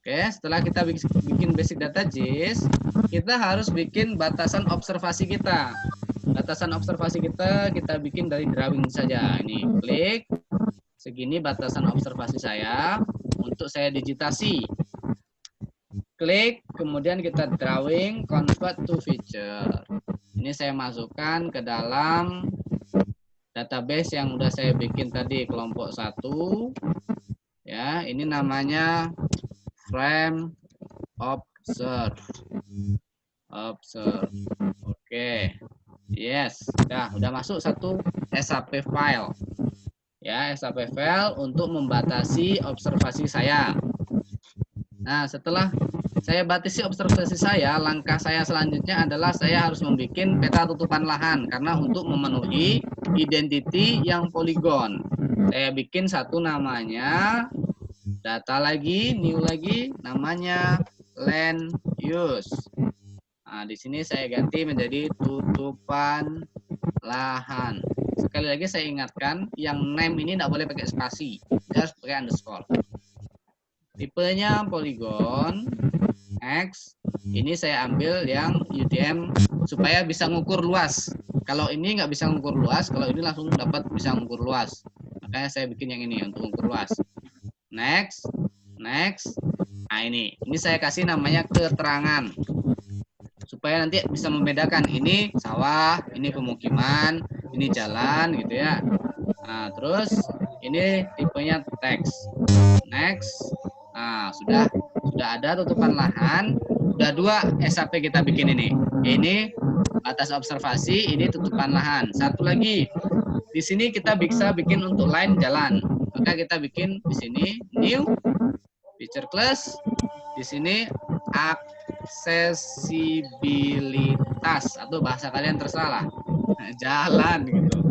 Oke, setelah kita bikin basic data JIS, kita harus bikin batasan observasi kita. Batasan observasi kita bikin dari drawing saja. Ini klik, segini batasan observasi saya. Untuk saya digitasi. Klik, kemudian kita drawing, convert to feature. Ini saya masukkan ke dalam database yang udah saya bikin tadi, kelompok 1. Ya, ini namanya frame observe. Oke. Yes, udah masuk satu SAP file. Ya, SAP file untuk membatasi observasi saya. Nah, setelah saya batasi observasi saya, langkah saya selanjutnya adalah saya harus membuat peta tutupan lahan karena untuk memenuhi identity yang poligon. Saya bikin satu namanya data lagi, new lagi, namanya land use. Nah, di sini saya ganti menjadi tutupan lahan. Sekali lagi saya ingatkan, yang name ini tidak boleh pakai spasi, dia harus pakai underscore. Tipenya polygon X. Ini saya ambil yang UTM supaya bisa ngukur luas. Kalau ini nggak bisa ngukur luas, kalau ini langsung dapat bisa ngukur luas. Makanya saya bikin yang ini untuk ngukur luas. Next. Nah, ini saya kasih namanya keterangan. Supaya nanti bisa membedakan ini sawah, ini pemukiman, ini jalan gitu ya. Nah, terus ini tipenya teks. Next. Nah, sudah ada tutupan lahan, udah 2 SAP kita bikin ini. Ini batas observasi, ini tutupan lahan. Satu lagi. Di sini kita bisa bikin untuk line jalan. Maka kita bikin di sini new feature class. Di sini aksesibilitas atau bahasa kalian terserah lah. Jalan gitu.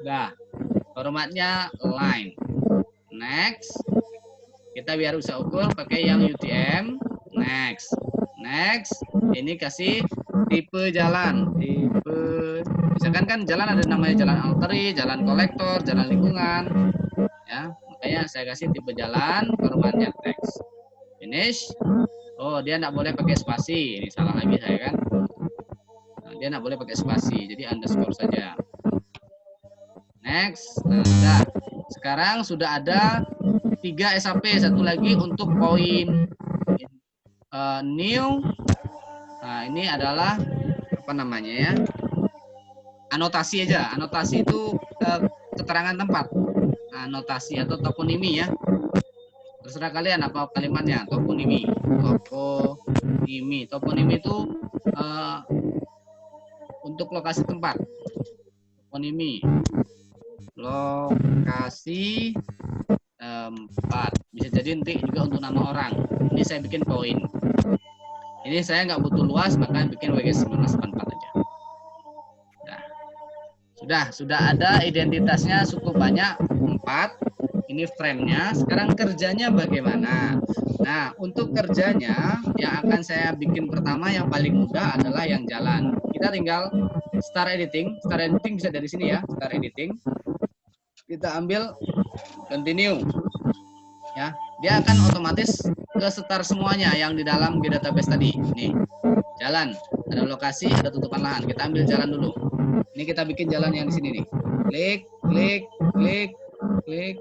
Nah, formatnya line. Next. Kita biar bisa ukur pakai yang UTM. Next. Ini kasih tipe jalan. Misalkan kan jalan ada namanya jalan arteri, jalan kolektor, jalan lingkungan. Ya, makanya saya kasih tipe jalan, formatnya teks. Finish. Oh, dia nggak boleh pakai spasi. Ini salah lagi saya kan. Nah, dia nggak boleh pakai spasi, jadi underscore saja. Next. Nah, sekarang sudah ada 3 SAP, satu lagi untuk poin new. Nah, ini adalah apa namanya ya? Anotasi aja. Anotasi itu keterangan tempat. Anotasi atau toponimi ya. Terserah kalian apa kalimatnya. Toponimi. Toponimi. Toponimi itu untuk lokasi tempat. Toponimi. Lokasi tempat. Bisa jadi nanti juga untuk nama orang. Ini saya bikin poin. Ini saya nggak butuh luas, maka bikin WG 1984 aja. Nah, sudah ada identitasnya cukup banyak, 4. Ini frame-nya. Sekarang kerjanya bagaimana? Nah, untuk kerjanya yang akan saya bikin pertama yang paling mudah adalah yang jalan. Kita tinggal start editing. Start editing bisa dari sini ya, start editing. Kita ambil continue. Ya, dia akan otomatis ke start semuanya yang di dalam G database tadi. Nih, jalan. Ada lokasi, ada tutupan lahan. Kita ambil jalan dulu. Ini kita bikin jalan yang di sini nih. Klik, klik, klik, klik,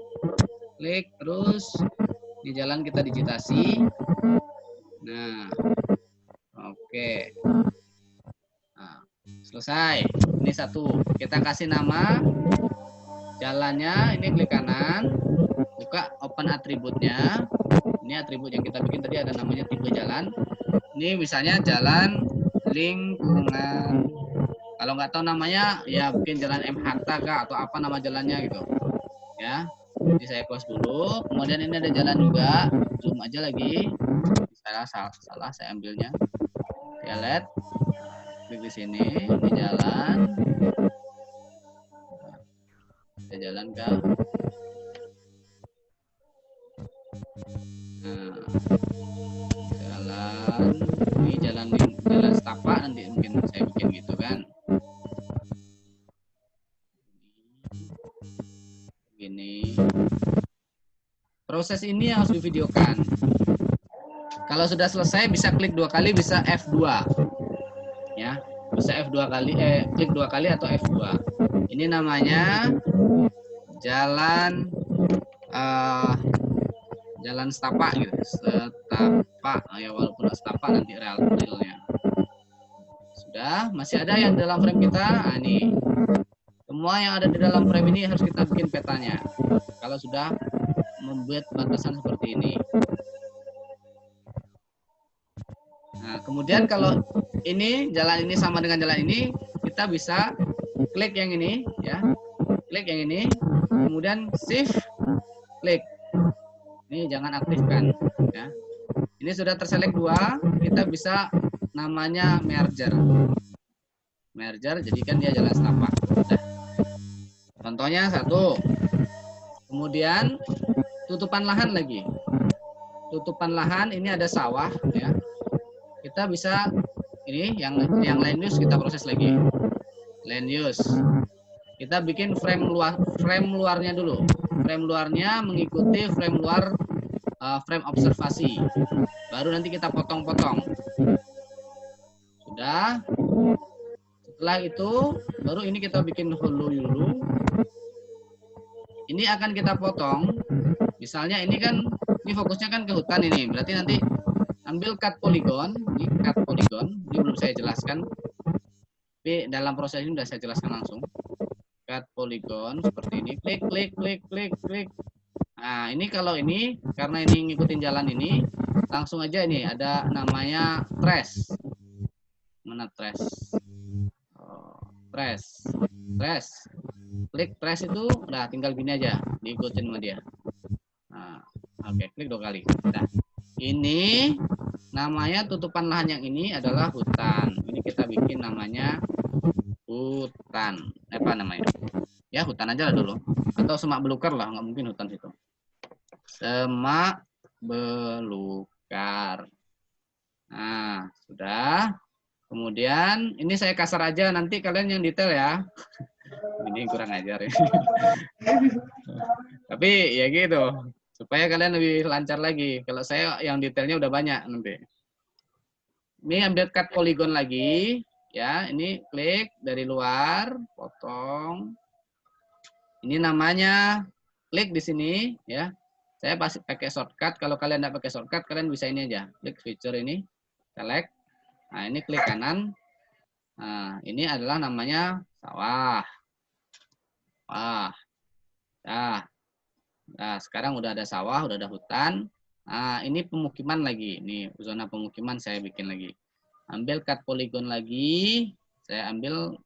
klik, terus di jalan kita digitasi. Nah, oke. Nah, selesai. Ini satu. Kita kasih nama jalannya. Ini klik kanan, buka open atributnya. Ini atribut yang kita bikin tadi ada namanya tipe jalan. Ini misalnya jalan lingkungan. Kalau nggak tahu namanya, ya bikin jalan M Hatta kah atau apa nama jalannya gitu. Ya. Jadi saya close dulu. Kemudian ini ada jalan juga. Zoom aja lagi. Salah saya ambilnya. Ya, lihat. Klik di sini. Ini jalan. Ada jalan kah? Nah, jalan. Ini jalan setapak nanti mungkin saya bikin gitu kan. Gini. Proses ini yang harus divideokan. Kalau sudah selesai bisa klik 2 kali, bisa F2. Ya, bisa F2 kali, klik 2 kali atau F2. Ini namanya jalan jalan setapak gitu. Setapak. Ya walaupun setapak nanti realnya. Sudah, masih ada yang dalam frame kita. Nah, ini. Semua yang ada di dalam frame ini harus kita bikin petanya. Kalau sudah membuat batasan seperti ini. Nah, kemudian kalau ini jalan ini sama dengan jalan ini, kita bisa klik yang ini, ya, klik yang ini, kemudian shift, klik. Ini jangan aktifkan, ya. Ini sudah terselect 2, kita bisa namanya merger. Merger, jadikan dia jalan setapak. Nah, contohnya 1. Kemudian tutupan lahan lagi. Tutupan lahan ini ada sawah, ya. Kita bisa ini yang land use kita proses lagi. Land use. Kita bikin frame luarnya dulu. Frame luarnya mengikuti frame luar frame observasi. Baru nanti kita potong-potong. Sudah. Setelah itu baru ini kita bikin hulu dulu. Ini akan kita potong. Misalnya ini kan ini fokusnya kan ke hutan ini. Berarti nanti ambil cut polygon, ini cut polygon. Ini belum saya jelaskan. Tapi dalam proses ini sudah saya jelaskan langsung. Cut polygon seperti ini. Klik, klik, klik, klik, klik. Nah, ini kalau ini karena ini ngikutin jalan ini, langsung aja ini ada namanya trace. Mana trace? Trace. Trace. Klik trace itu udah tinggal gini aja, diikutin sama dia. Nah, oke, klik 2 kali. Nah, ini namanya tutupan lahan yang ini adalah hutan. Ini kita bikin namanya hutan. Apa namanya? Ya, hutan aja lah dulu. Atau semak belukar lah, nggak mungkin hutan situ. Semak belukar. Nah, sudah. Kemudian ini saya kasar aja, nanti kalian yang detail ya. Ini kurang ajar ya. Tapi ya gitu, supaya kalian lebih lancar lagi. Kalau saya yang detailnya udah banyak nanti. Ini ambil cut polygon lagi, ya. Ini klik dari luar, potong. Ini namanya klik di sini, ya. Saya pasti pakai shortcut. Kalau kalian tidak pakai shortcut, kalian bisa ini aja. Klik feature ini, select. Nah, ini klik kanan. Nah, ini adalah namanya sawah. Wah. Nah, sekarang udah ada sawah, udah ada hutan. Nah, ini pemukiman lagi. Ini zona pemukiman saya bikin lagi. Ambil cut polygon lagi. Saya ambil,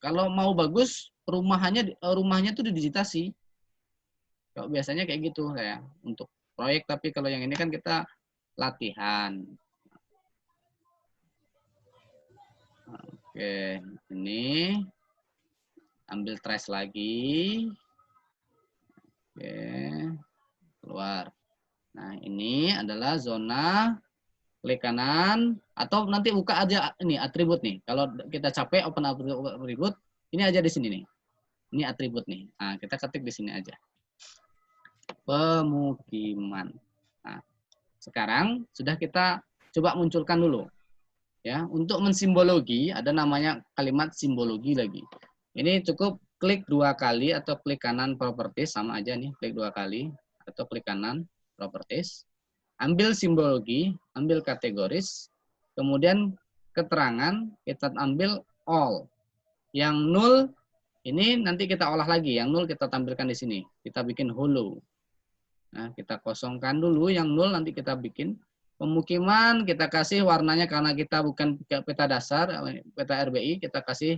kalau mau bagus rumahnya tuh didigitasi. Kalau biasanya kayak gitu saya untuk proyek, tapi kalau yang ini kan kita latihan. Oke, ini ambil trace lagi. Oke, keluar. Nah, ini adalah zona, klik kanan, atau nanti buka aja ini atribut nih. Kalau kita capek open atribut, ini aja di sini nih. Ini atribut nih. Nah, kita ketik di sini aja. Pemukiman. Nah, sekarang sudah kita coba munculkan dulu. Ya, untuk mensimbologi ada namanya kalimat simbologi lagi. Ini cukup klik 2 kali atau klik kanan properties, sama aja nih, klik 2 kali atau klik kanan properties. Ambil simbologi, ambil kategoris, kemudian keterangan kita ambil all. Yang null ini nanti kita olah lagi, yang null kita tampilkan di sini. Kita bikin hollow. Nah, kita kosongkan dulu yang null, nanti kita bikin. Pemukiman kita kasih warnanya karena kita bukan peta dasar, peta RBI, kita kasih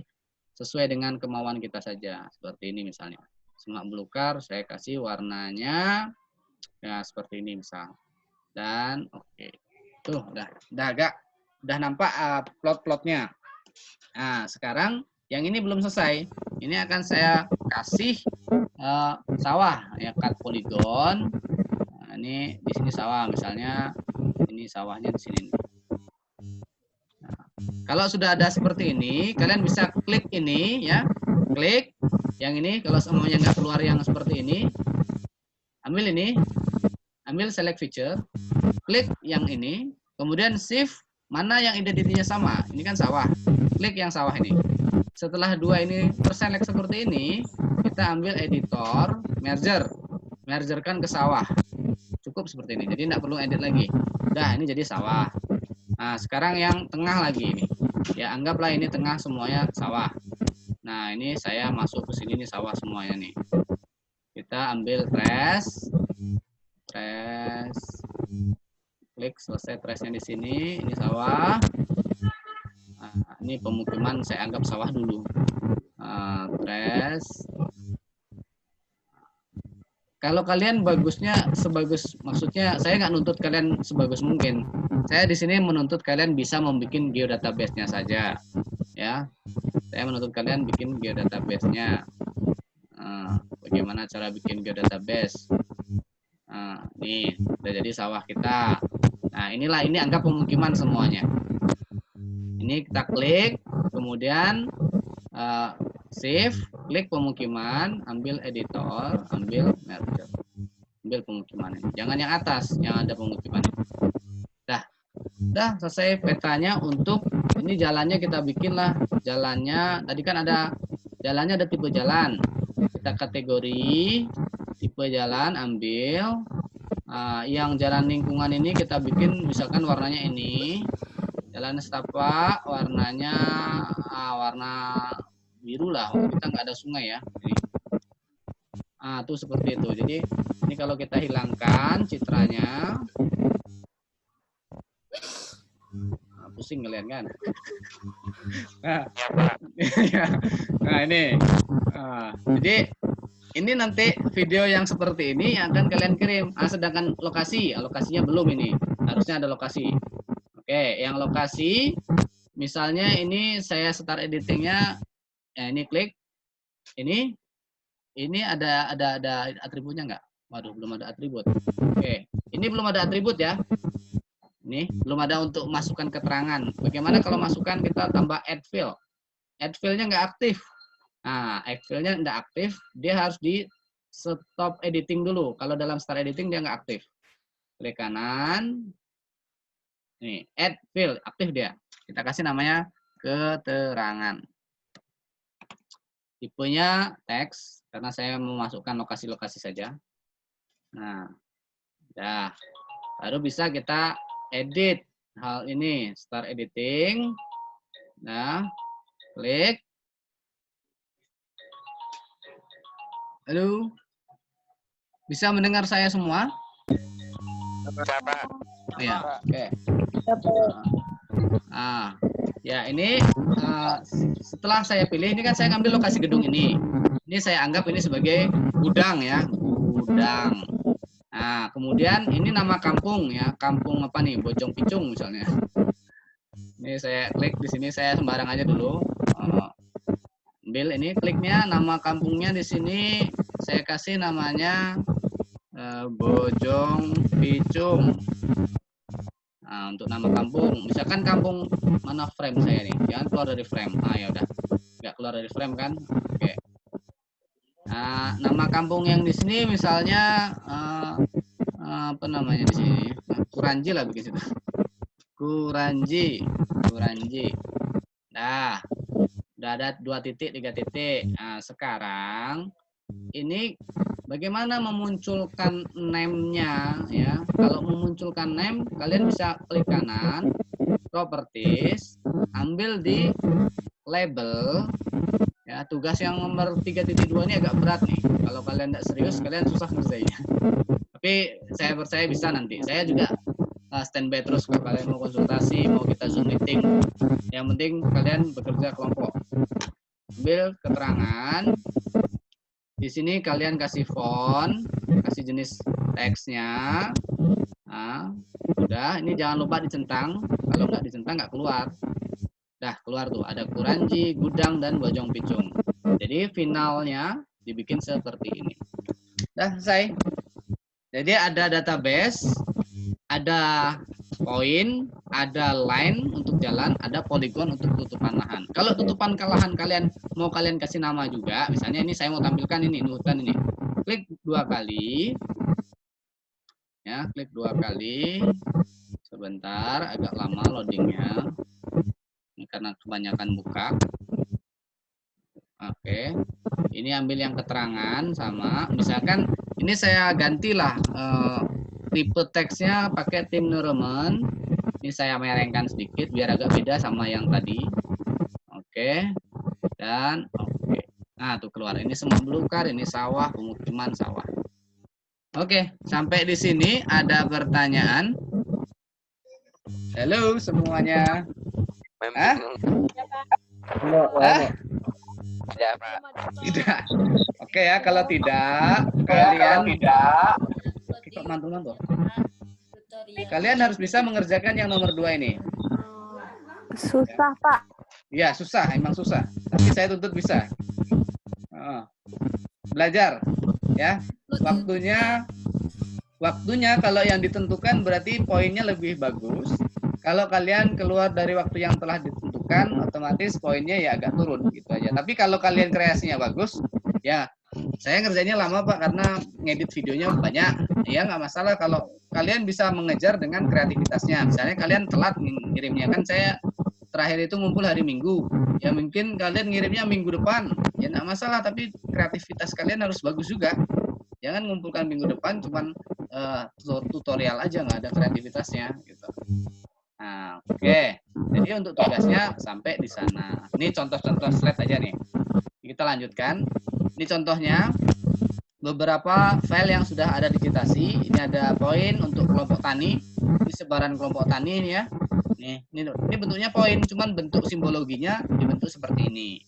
sesuai dengan kemauan kita saja. Seperti ini misalnya. Semak belukar, saya kasih warnanya ya seperti ini misal. Dan oke. Tuh, udah nampak plot-plotnya. Nah, sekarang yang ini belum selesai. Ini akan saya kasih sawah ya, cut polygon. Nah, ini di sini sawah misalnya. Ini sawahnya di sini. Nah, kalau sudah ada seperti ini, kalian bisa klik ini ya, klik yang ini. Kalau semuanya nggak keluar yang seperti ini, ambil ini, ambil select feature, klik yang ini, kemudian shift mana yang identitinya sama. Ini kan sawah, klik yang sawah ini. Setelah 2 ini terselect seperti ini, kita ambil editor, mergerkan ke sawah. Cukup seperti ini, jadi nggak perlu edit lagi. Udah, ini jadi sawah. Nah, sekarang yang tengah lagi ini. Ya, anggaplah ini tengah semuanya sawah. Nah, ini saya masuk ke sini nih sawah semuanya nih. Kita ambil trace. Klik selesai trace-nya di sini, ini sawah. Nah, ini pemukiman saya anggap sawah dulu. Trace. Kalau kalian bagusnya sebagus, maksudnya saya nggak nuntut kalian sebagus mungkin. Saya di sini menuntut kalian bisa membuat geodatabase-nya saja, ya. Saya menuntut kalian bikin geodatabase-nya. Bagaimana cara bikin geodatabase? Nih, udah jadi sawah kita. Nah, ini anggap pemukiman semuanya. Ini kita klik, kemudian save, klik pemukiman, ambil editor, ambil merger, ambil pemukiman ini. Jangan yang atas, yang ada pemukiman ini. Dah selesai petanya. Untuk ini jalannya kita bikin lah. Jalannya tadi kan ada jalannya, ada tipe jalan. Kita kategori tipe jalan, ambil yang jalan lingkungan ini kita bikin misalkan warnanya ini. Jalan setapak warnanya warna biru lah, kita nggak ada sungai ya. Ini. Tuh seperti itu. Jadi ini kalau kita hilangkan citranya, pusing kalian kan? Nah ini, jadi ini nanti video yang seperti ini yang akan kalian kirim. Sedangkan lokasinya belum ini, harusnya ada lokasi. Oke, yang lokasi, misalnya ini saya start editingnya. Ya, ini klik, ini ada atributnya nggak? Waduh, belum ada atribut. Oke, ini belum ada atribut ya. Ini belum ada untuk masukkan keterangan. Bagaimana kalau masukkan kita tambah add field? Add field-nya nggak aktif. Nah, add field-nya nggak aktif, dia harus di stop editing dulu. Kalau dalam start editing dia nggak aktif. Klik kanan. Nih, add field, aktif dia. Kita kasih namanya keterangan. Tipenya teks, karena saya memasukkan lokasi-lokasi saja. Nah, dah. Baru bisa kita edit hal ini. Start editing. Nah, klik. Halo. Bisa mendengar saya semua? Pak. Ya, oke. Ah, ya ini setelah saya pilih, ini kan saya ngambil lokasi gedung ini. Ini saya anggap ini sebagai gudang ya, gudang. Nah, kemudian ini nama kampung ya, kampung apa nih, Bojong Picung misalnya. Ini saya klik di sini, saya sembarang aja dulu. Ambil ini kliknya, nama kampungnya di sini saya kasih namanya Bojong Picung. Nah, untuk nama kampung, misalkan kampung mana frame saya nih, jangan keluar dari frame. Ah ya udah, nggak keluar dari frame kan? Oke. Nah, nama kampung yang di sini misalnya apa namanya di sini? Kuranji lah bikin situ. Kuranji. Nah, udah ada 2 titik, 3 titik. Nah, sekarang ini bagaimana memunculkan name-nya ya? Kalau memunculkan name, kalian bisa klik kanan, properties, ambil di label. Ya, tugas yang nomor 3.2 ini agak berat nih. Kalau kalian tidak serius, kalian susah ngerjainnya. Tapi saya percaya bisa nanti. Saya juga standby terus kalau kalian mau konsultasi, mau kita Zoom meeting. Yang penting kalian bekerja kelompok. Ambil keterangan. Di sini kalian kasih font, kasih jenis teksnya. Nah, udah, ini jangan lupa dicentang. Kalau nggak dicentang nggak keluar. Dah keluar tuh, ada Kuranji, Gudang, dan Bojong Picung. Jadi finalnya dibikin seperti ini. Dah selesai. Jadi ada database, ada poin, ada line untuk jalan, ada poligon untuk tutupan lahan. Kalau tutupan lahan kalian mau kalian kasih nama juga, misalnya ini saya mau tampilkan ini hutan ini. Klik 2 kali. Ya, klik 2 kali. Sebentar, agak lama loadingnya. Ini karena kebanyakan buka. Oke. Ini ambil yang keterangan sama, misalkan ini saya gantilah tipe teksnya pakai Tim Neuroman. Ini saya merengkan sedikit biar agak beda sama yang tadi. Oke. Dan oke. Nah, tuh keluar. Ini semua belukar, ini sawah, pemukiman sawah. Oke, sampai di sini ada pertanyaan. Halo semuanya. Hah? Hah? Ya, Pak. Tidak. Oke ya, kalau tidak kalian kok mantul-mantul. Kalian harus bisa mengerjakan yang nomor 2 ini. Susah, Pak. Ya, susah, emang susah. Tapi saya tuntut bisa. Belajar ya. Waktunya kalau yang ditentukan berarti poinnya lebih bagus. Kalau kalian keluar dari waktu yang telah ditentukan, otomatis poinnya ya agak turun gitu aja. Tapi kalau kalian kreasinya bagus, ya saya ngerjainnya lama Pak karena ngedit videonya banyak. Ya nggak masalah kalau kalian bisa mengejar dengan kreativitasnya. Misalnya kalian telat ngirimnya, kan saya terakhir itu ngumpul hari Minggu. Ya mungkin kalian ngirimnya minggu depan, ya nggak masalah. Tapi kreativitas kalian harus bagus juga. Jangan ngumpulkan minggu depan cuman tutorial aja, nggak ada kreativitasnya gitu. Nah, oke. Jadi untuk tugasnya sampai di sana. Ini contoh-contoh slide aja nih. Kita lanjutkan. Ini contohnya beberapa file yang sudah ada digitasi. Ini ada poin untuk kelompok tani. Ini sebaran kelompok tani ini ya. Ini bentuknya poin, cuman bentuk simbologinya dibentuk seperti ini.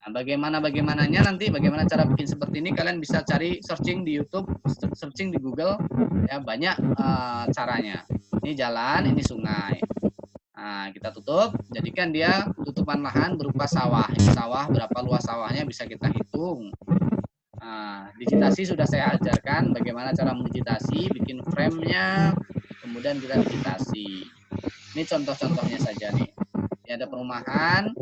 Nah, bagaimananya nanti, bagaimana cara bikin seperti ini, kalian bisa cari searching di YouTube, searching di Google, ya banyak caranya. Ini jalan, ini sungai. Nah, kita tutup, jadikan dia tutupan lahan berupa sawah. Ini sawah, berapa luas sawahnya bisa kita hitung. Nah, digitasi sudah saya ajarkan bagaimana cara mendigitasi, bikin frame-nya, kemudian kita digitasi. Ini contoh-contohnya saja nih. Ini ada perumahan,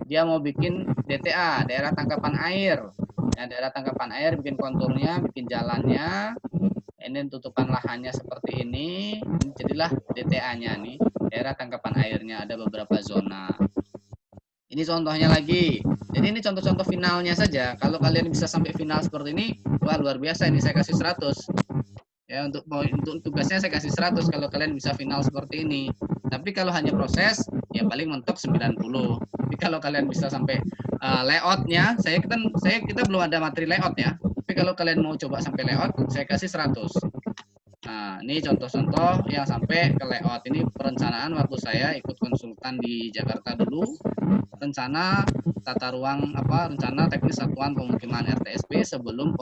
dia mau bikin DTA, daerah tangkapan air. Ya, daerah tangkapan air, bikin konturnya, bikin jalannya. Ini tutupan lahannya seperti ini. Ini jadilah DTA-nya nih. Daerah tangkapan airnya ada beberapa zona. Ini contohnya lagi. Jadi ini contoh-contoh finalnya saja. Kalau kalian bisa sampai final seperti ini, wah luar biasa. Ini saya kasih 100. Ya, untuk tugasnya saya kasih 100 kalau kalian bisa final seperti ini. Tapi kalau hanya proses, ya paling mentok 90. Tapi kalau kalian bisa sampai layoutnya, kita belum ada materi layout ya. Tapi kalau kalian mau coba sampai layout, saya kasih 100. Nah, ini contoh-contoh yang sampai ke layout. Ini perencanaan waktu saya ikut konsultan di Jakarta dulu. Rencana tata ruang rencana teknis satuan pemukiman RTSP sebelum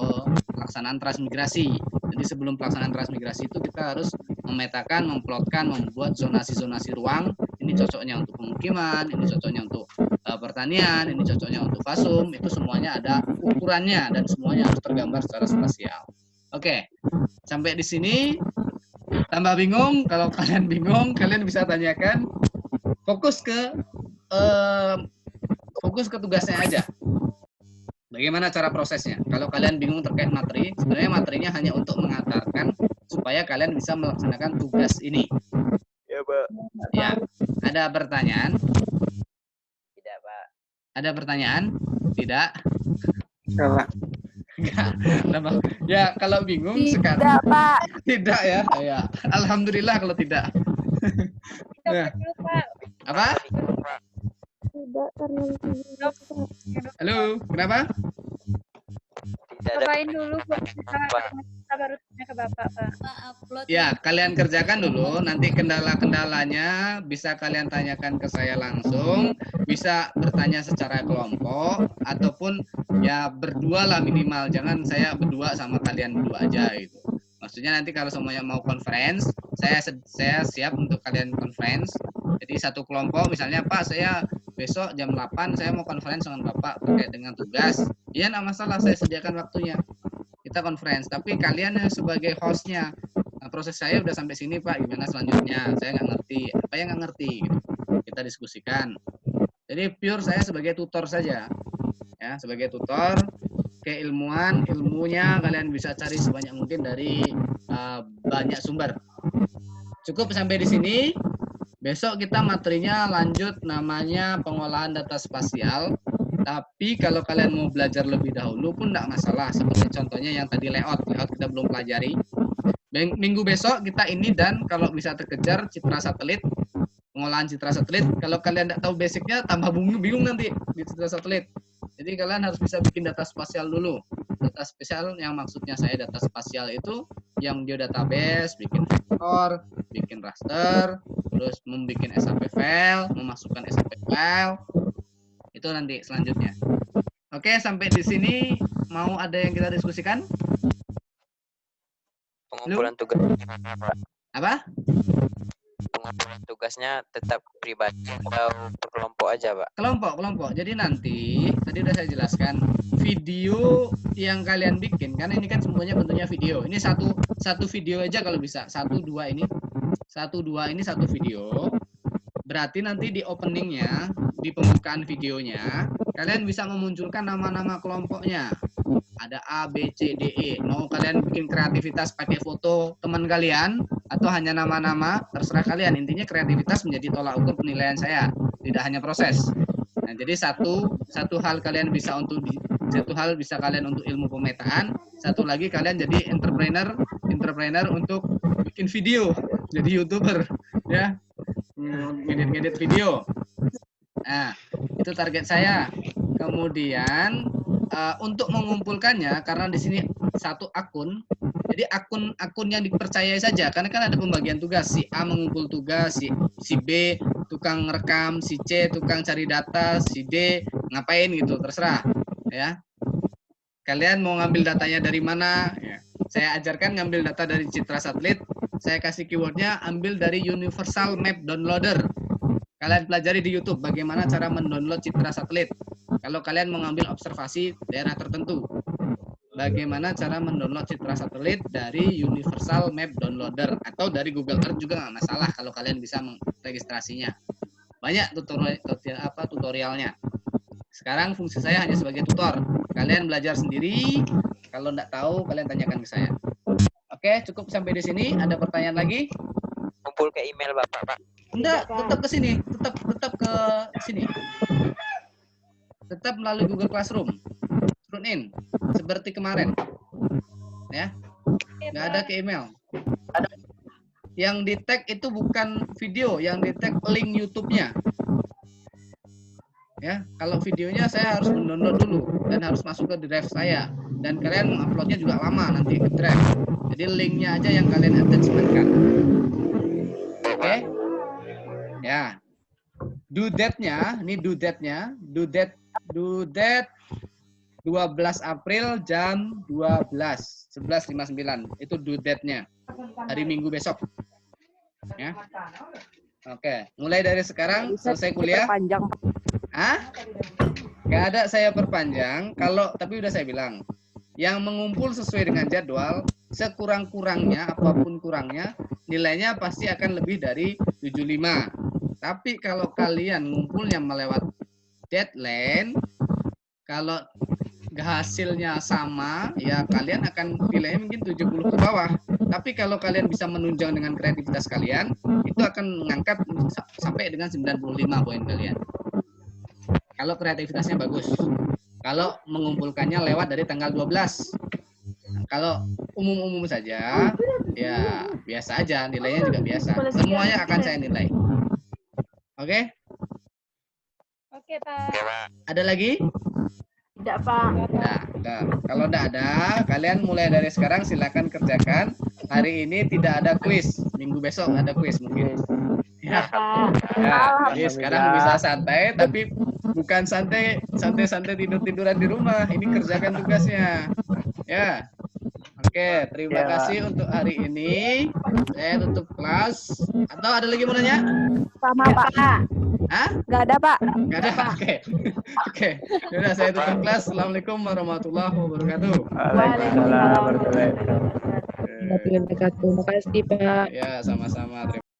pelaksanaan transmigrasi. Jadi sebelum pelaksanaan transmigrasi itu kita harus memetakan, memplotkan, membuat zonasi-zonasi ruang. Ini cocoknya untuk pemukiman, ini cocoknya untuk pertanian, ini cocoknya untuk fasum. Itu semuanya ada ukurannya dan semuanya harus tergambar secara spasial. Oke, sampai di sini tambah bingung. Kalau kalian bingung, kalian bisa tanyakan. Fokus ke tugasnya aja. Bagaimana cara prosesnya? Kalau kalian bingung terkait materi, sebenarnya materinya hanya untuk mengantarkan supaya kalian bisa melaksanakan tugas ini. Ya, Pak. Ya, ada pertanyaan? Tidak, Pak. Ada pertanyaan? Tidak? Enggak, Pak. Enggak. Ya, kalau bingung sekarang. Tidak, Pak. Tidak ya? Ya. Alhamdulillah kalau tidak. Nah, Dulu, Pak. apa? Tidak terlalu. Halo, kenapa? Tidak ada. Cobain dulu buat kita baru tanya ke Bapak, Pak. Ya, kalian kerjakan dulu. Nanti kendala-kendalanya bisa kalian tanyakan ke saya langsung. Bisa bertanya secara kelompok ataupun ya berdua lah minimal. Jangan saya berdua sama kalian berdua aja gitu. Maksudnya nanti kalau semuanya mau conference, saya siap untuk kalian conference. Jadi satu kelompok misalnya, Pak, saya besok jam 8 saya mau conference dengan Bapak terkait dengan tugas. Iya, enggak masalah, saya sediakan waktunya. Kita conference, tapi kalian sebagai hostnya. Nah, proses saya udah sampai sini, Pak, gimana selanjutnya? Saya nggak ngerti. Apa yang nggak ngerti? Gitu. Kita diskusikan. Jadi pure saya sebagai tutor saja. Ya, sebagai tutor, keilmuan, ilmunya kalian bisa cari sebanyak mungkin dari banyak sumber. Cukup sampai di sini. Besok kita materinya lanjut namanya pengolahan data spasial. Tapi kalau kalian mau belajar lebih dahulu pun tidak masalah. Seperti contohnya yang tadi layout kita belum pelajari. Minggu besok kita ini dan kalau bisa terkejar citra satelit, pengolahan citra satelit. Kalau kalian tidak tahu basicnya tambah bingung nanti di citra satelit. Jadi kalian harus bisa bikin data spasial dulu. Data spasial yang maksudnya saya data spasial itu yang geodatabase, bikin vektor, bikin raster, terus membuat SAP file, memasukkan SAP file. Itu nanti selanjutnya. Oke, sampai di sini mau ada yang kita diskusikan? Pengumpulan tugas. Apa? Pengumpulan tugasnya tetap pribadi atau per kelompok aja, Pak? Kelompok. Jadi nanti tadi udah saya jelaskan video yang kalian bikin karena ini kan semuanya bentuknya video. Ini satu video aja kalau bisa. 1 2 ini satu video. Berarti nanti di openingnya, di pembukaan videonya, kalian bisa memunculkan nama-nama kelompoknya. Ada A, B, C, D, E. Mau kalian bikin kreativitas pakai foto teman kalian atau hanya nama-nama, terserah kalian. Intinya kreativitas menjadi tolak ukur penilaian saya, tidak hanya proses. Nah, jadi satu hal kalian bisa bisa kalian untuk ilmu pemetaan, satu lagi kalian jadi entrepreneur untuk bikin video, jadi YouTuber, ya. Ngedit video. Nah, itu target saya. Kemudian untuk mengumpulkannya karena di sini satu akun, jadi akun yang dipercayai saja karena kan ada pembagian tugas. Si A mengumpul tugas, si B tukang rekam, si C tukang cari data, si D ngapain gitu, terserah ya. Kalian mau ngambil datanya dari mana? Ya. Saya ajarkan ngambil data dari citra satelit. Saya kasih keywordnya ambil dari Universal Map Downloader. Kalian pelajari di YouTube bagaimana cara mendownload citra satelit. Kalau kalian mau ngambil observasi daerah tertentu, bagaimana cara mendownload citra satelit dari Universal Map Downloader atau dari Google Earth juga nggak masalah kalau kalian bisa registrasinya. Banyak tutorialnya. Sekarang fungsi saya hanya sebagai tutor. Kalian belajar sendiri. Kalau nggak tahu, kalian tanyakan ke saya. Oke, cukup sampai di sini. Ada pertanyaan lagi? Kumpul ke email Bapak, Pak. Enggak, tetap ke sini. Tetap ke sini. Tetap melalui Google Classroom. Tune in seperti kemarin. Ya. Nggak ada ke email. Yang di tag itu bukan video, yang di tag link YouTube-nya. Ya, kalau videonya saya harus mendownload dulu dan harus masuk ke drive saya. Dan kalian menguploadnya juga lama nanti ke drive. Jadi linknya aja yang kalian attachmentkan. Oke? Ya. Due date-nya, ini due date-nya, due date 12 April jam 11.59. Itu due date-nya. Hari Minggu besok. Ya. Oke, mulai dari sekarang selesai kuliah. Panjang. Hah? Gak ada saya perpanjang. Tapi udah saya bilang, yang mengumpul sesuai dengan jadwal, sekurang-kurangnya, apapun kurangnya, nilainya pasti akan lebih dari 75. Tapi kalau kalian ngumpulnya melewat deadline, kalau hasilnya sama, ya kalian akan nilainya mungkin 70 ke bawah. Tapi kalau kalian bisa menunjang dengan kreativitas kalian, itu akan mengangkat sampai dengan 95 poin kalian. Kalau kreativitasnya bagus. Kalau mengumpulkannya lewat dari tanggal 12. Kalau umum-umum saja, ya biasa aja, nilainya juga biasa. Semuanya akan saya nilai. Oke? Oke, Pak. Ada lagi? Tidak, Pak. Nah, udah. Kalau tidak ada, kalian mulai dari sekarang silakan kerjakan. Hari ini tidak ada kuis. Minggu besok ada kuis mungkin. Ya. Ya, jadi sekarang bisa santai, tapi bukan santai tidur-tiduran di rumah. Ini kerjakan tugasnya. Ya. Oke, terima kasih untuk hari ini. Saya tutup kelas. Atau ada lagi mau nanya? Sama Pak. Hah? Nggak ada Pak. Nggak ada? Oke. Oke. Yaudah, saya tutup kelas. Assalamualaikum warahmatullahi wabarakatuh. Waalaikumsalam warahmatullahi wabarakatuh. Terima kasih Pak. Ya, sama-sama.